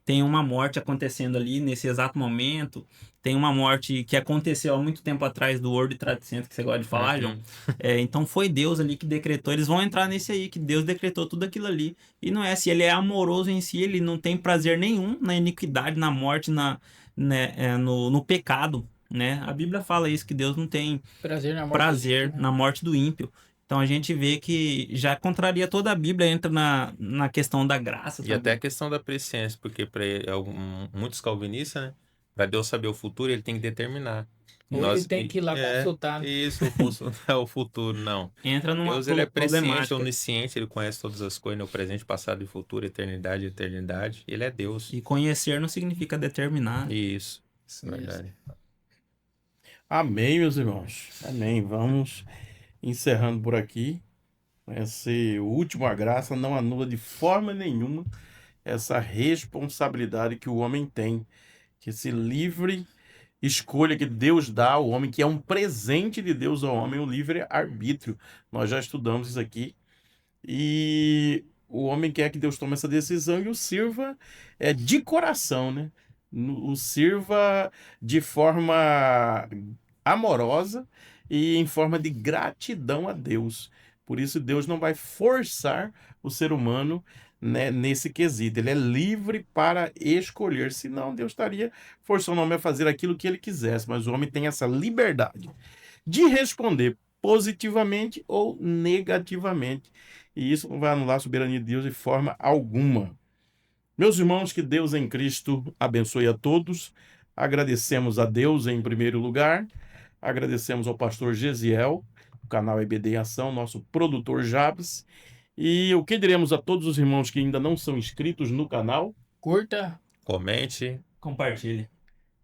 Speaker 2: tem uma morte acontecendo ali nesse exato momento. Tem uma morte que aconteceu há muito tempo atrás do World Trade Center, que você gosta de falar, João. Então foi Deus ali que decretou. Eles vão entrar nesse aí, que Deus decretou tudo aquilo ali. E não é, se ele é amoroso em si, ele não tem prazer nenhum na iniquidade, na morte, no pecado, né? A Bíblia fala isso, que Deus não tem prazer na morte do ímpio. Então a gente vê que já contraria toda a Bíblia, entra na questão da graça
Speaker 3: E
Speaker 2: também.
Speaker 3: até a questão da presciência, porque para muitos calvinistas, né? Para Deus saber o futuro, ele tem que determinar. E
Speaker 4: Ou ele tem que ir lá consultar, né?
Speaker 3: Isso, é o futuro, não.
Speaker 2: Entra numa
Speaker 3: Deus, ele é presciente,
Speaker 2: problemática.
Speaker 3: onisciente, ele conhece todas as coisas, no presente, passado e futuro, eternidade, eternidade. Ele é Deus.
Speaker 2: E conhecer não significa determinar.
Speaker 3: Isso, verdade.
Speaker 1: Amém, meus irmãos. Amém. Vamos encerrando por aqui. Essa última graça não anula de forma nenhuma essa responsabilidade que o homem tem, que esse livre escolha que Deus dá ao homem, que é um presente de Deus ao homem, o livre-arbítrio. Nós já estudamos isso aqui. E o homem quer que Deus tome essa decisão e o sirva de coração, né? O sirva de forma amorosa e em forma de gratidão a Deus. Por isso, Deus não vai forçar o ser humano, né, nesse quesito. Ele é livre para escolher. Senão, Deus estaria forçando o homem a fazer aquilo que ele quisesse. Mas o homem tem essa liberdade de responder positivamente ou negativamente. E isso não vai anular a soberania de Deus de forma alguma. Meus irmãos, que Deus em Cristo abençoe a todos. Agradecemos a Deus em primeiro lugar. Agradecemos ao pastor Gesiel, do canal EBD em Ação, nosso produtor Jabes. E o que diremos a todos os irmãos que ainda não são inscritos no canal?
Speaker 4: Curta,
Speaker 3: Comente.
Speaker 2: Compartilhe.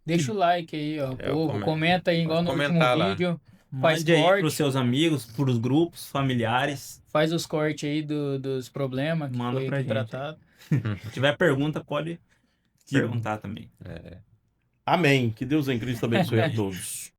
Speaker 4: deixa o like aí, ó. Povo,
Speaker 3: comento.
Speaker 4: comenta aí, igual
Speaker 3: Pode
Speaker 4: no último
Speaker 3: comentar lá.
Speaker 4: vídeo. Faz
Speaker 2: Mande aí
Speaker 4: corte.
Speaker 2: pros seus amigos, pros grupos, familiares.
Speaker 4: Faz os cortes aí dos problemas que
Speaker 2: Manda
Speaker 4: foi
Speaker 2: pra
Speaker 4: aqui
Speaker 2: gente.
Speaker 4: tratado.
Speaker 2: Se tiver pergunta, pode perguntar também.
Speaker 1: Amém. Que Deus em Cristo abençoe a todos.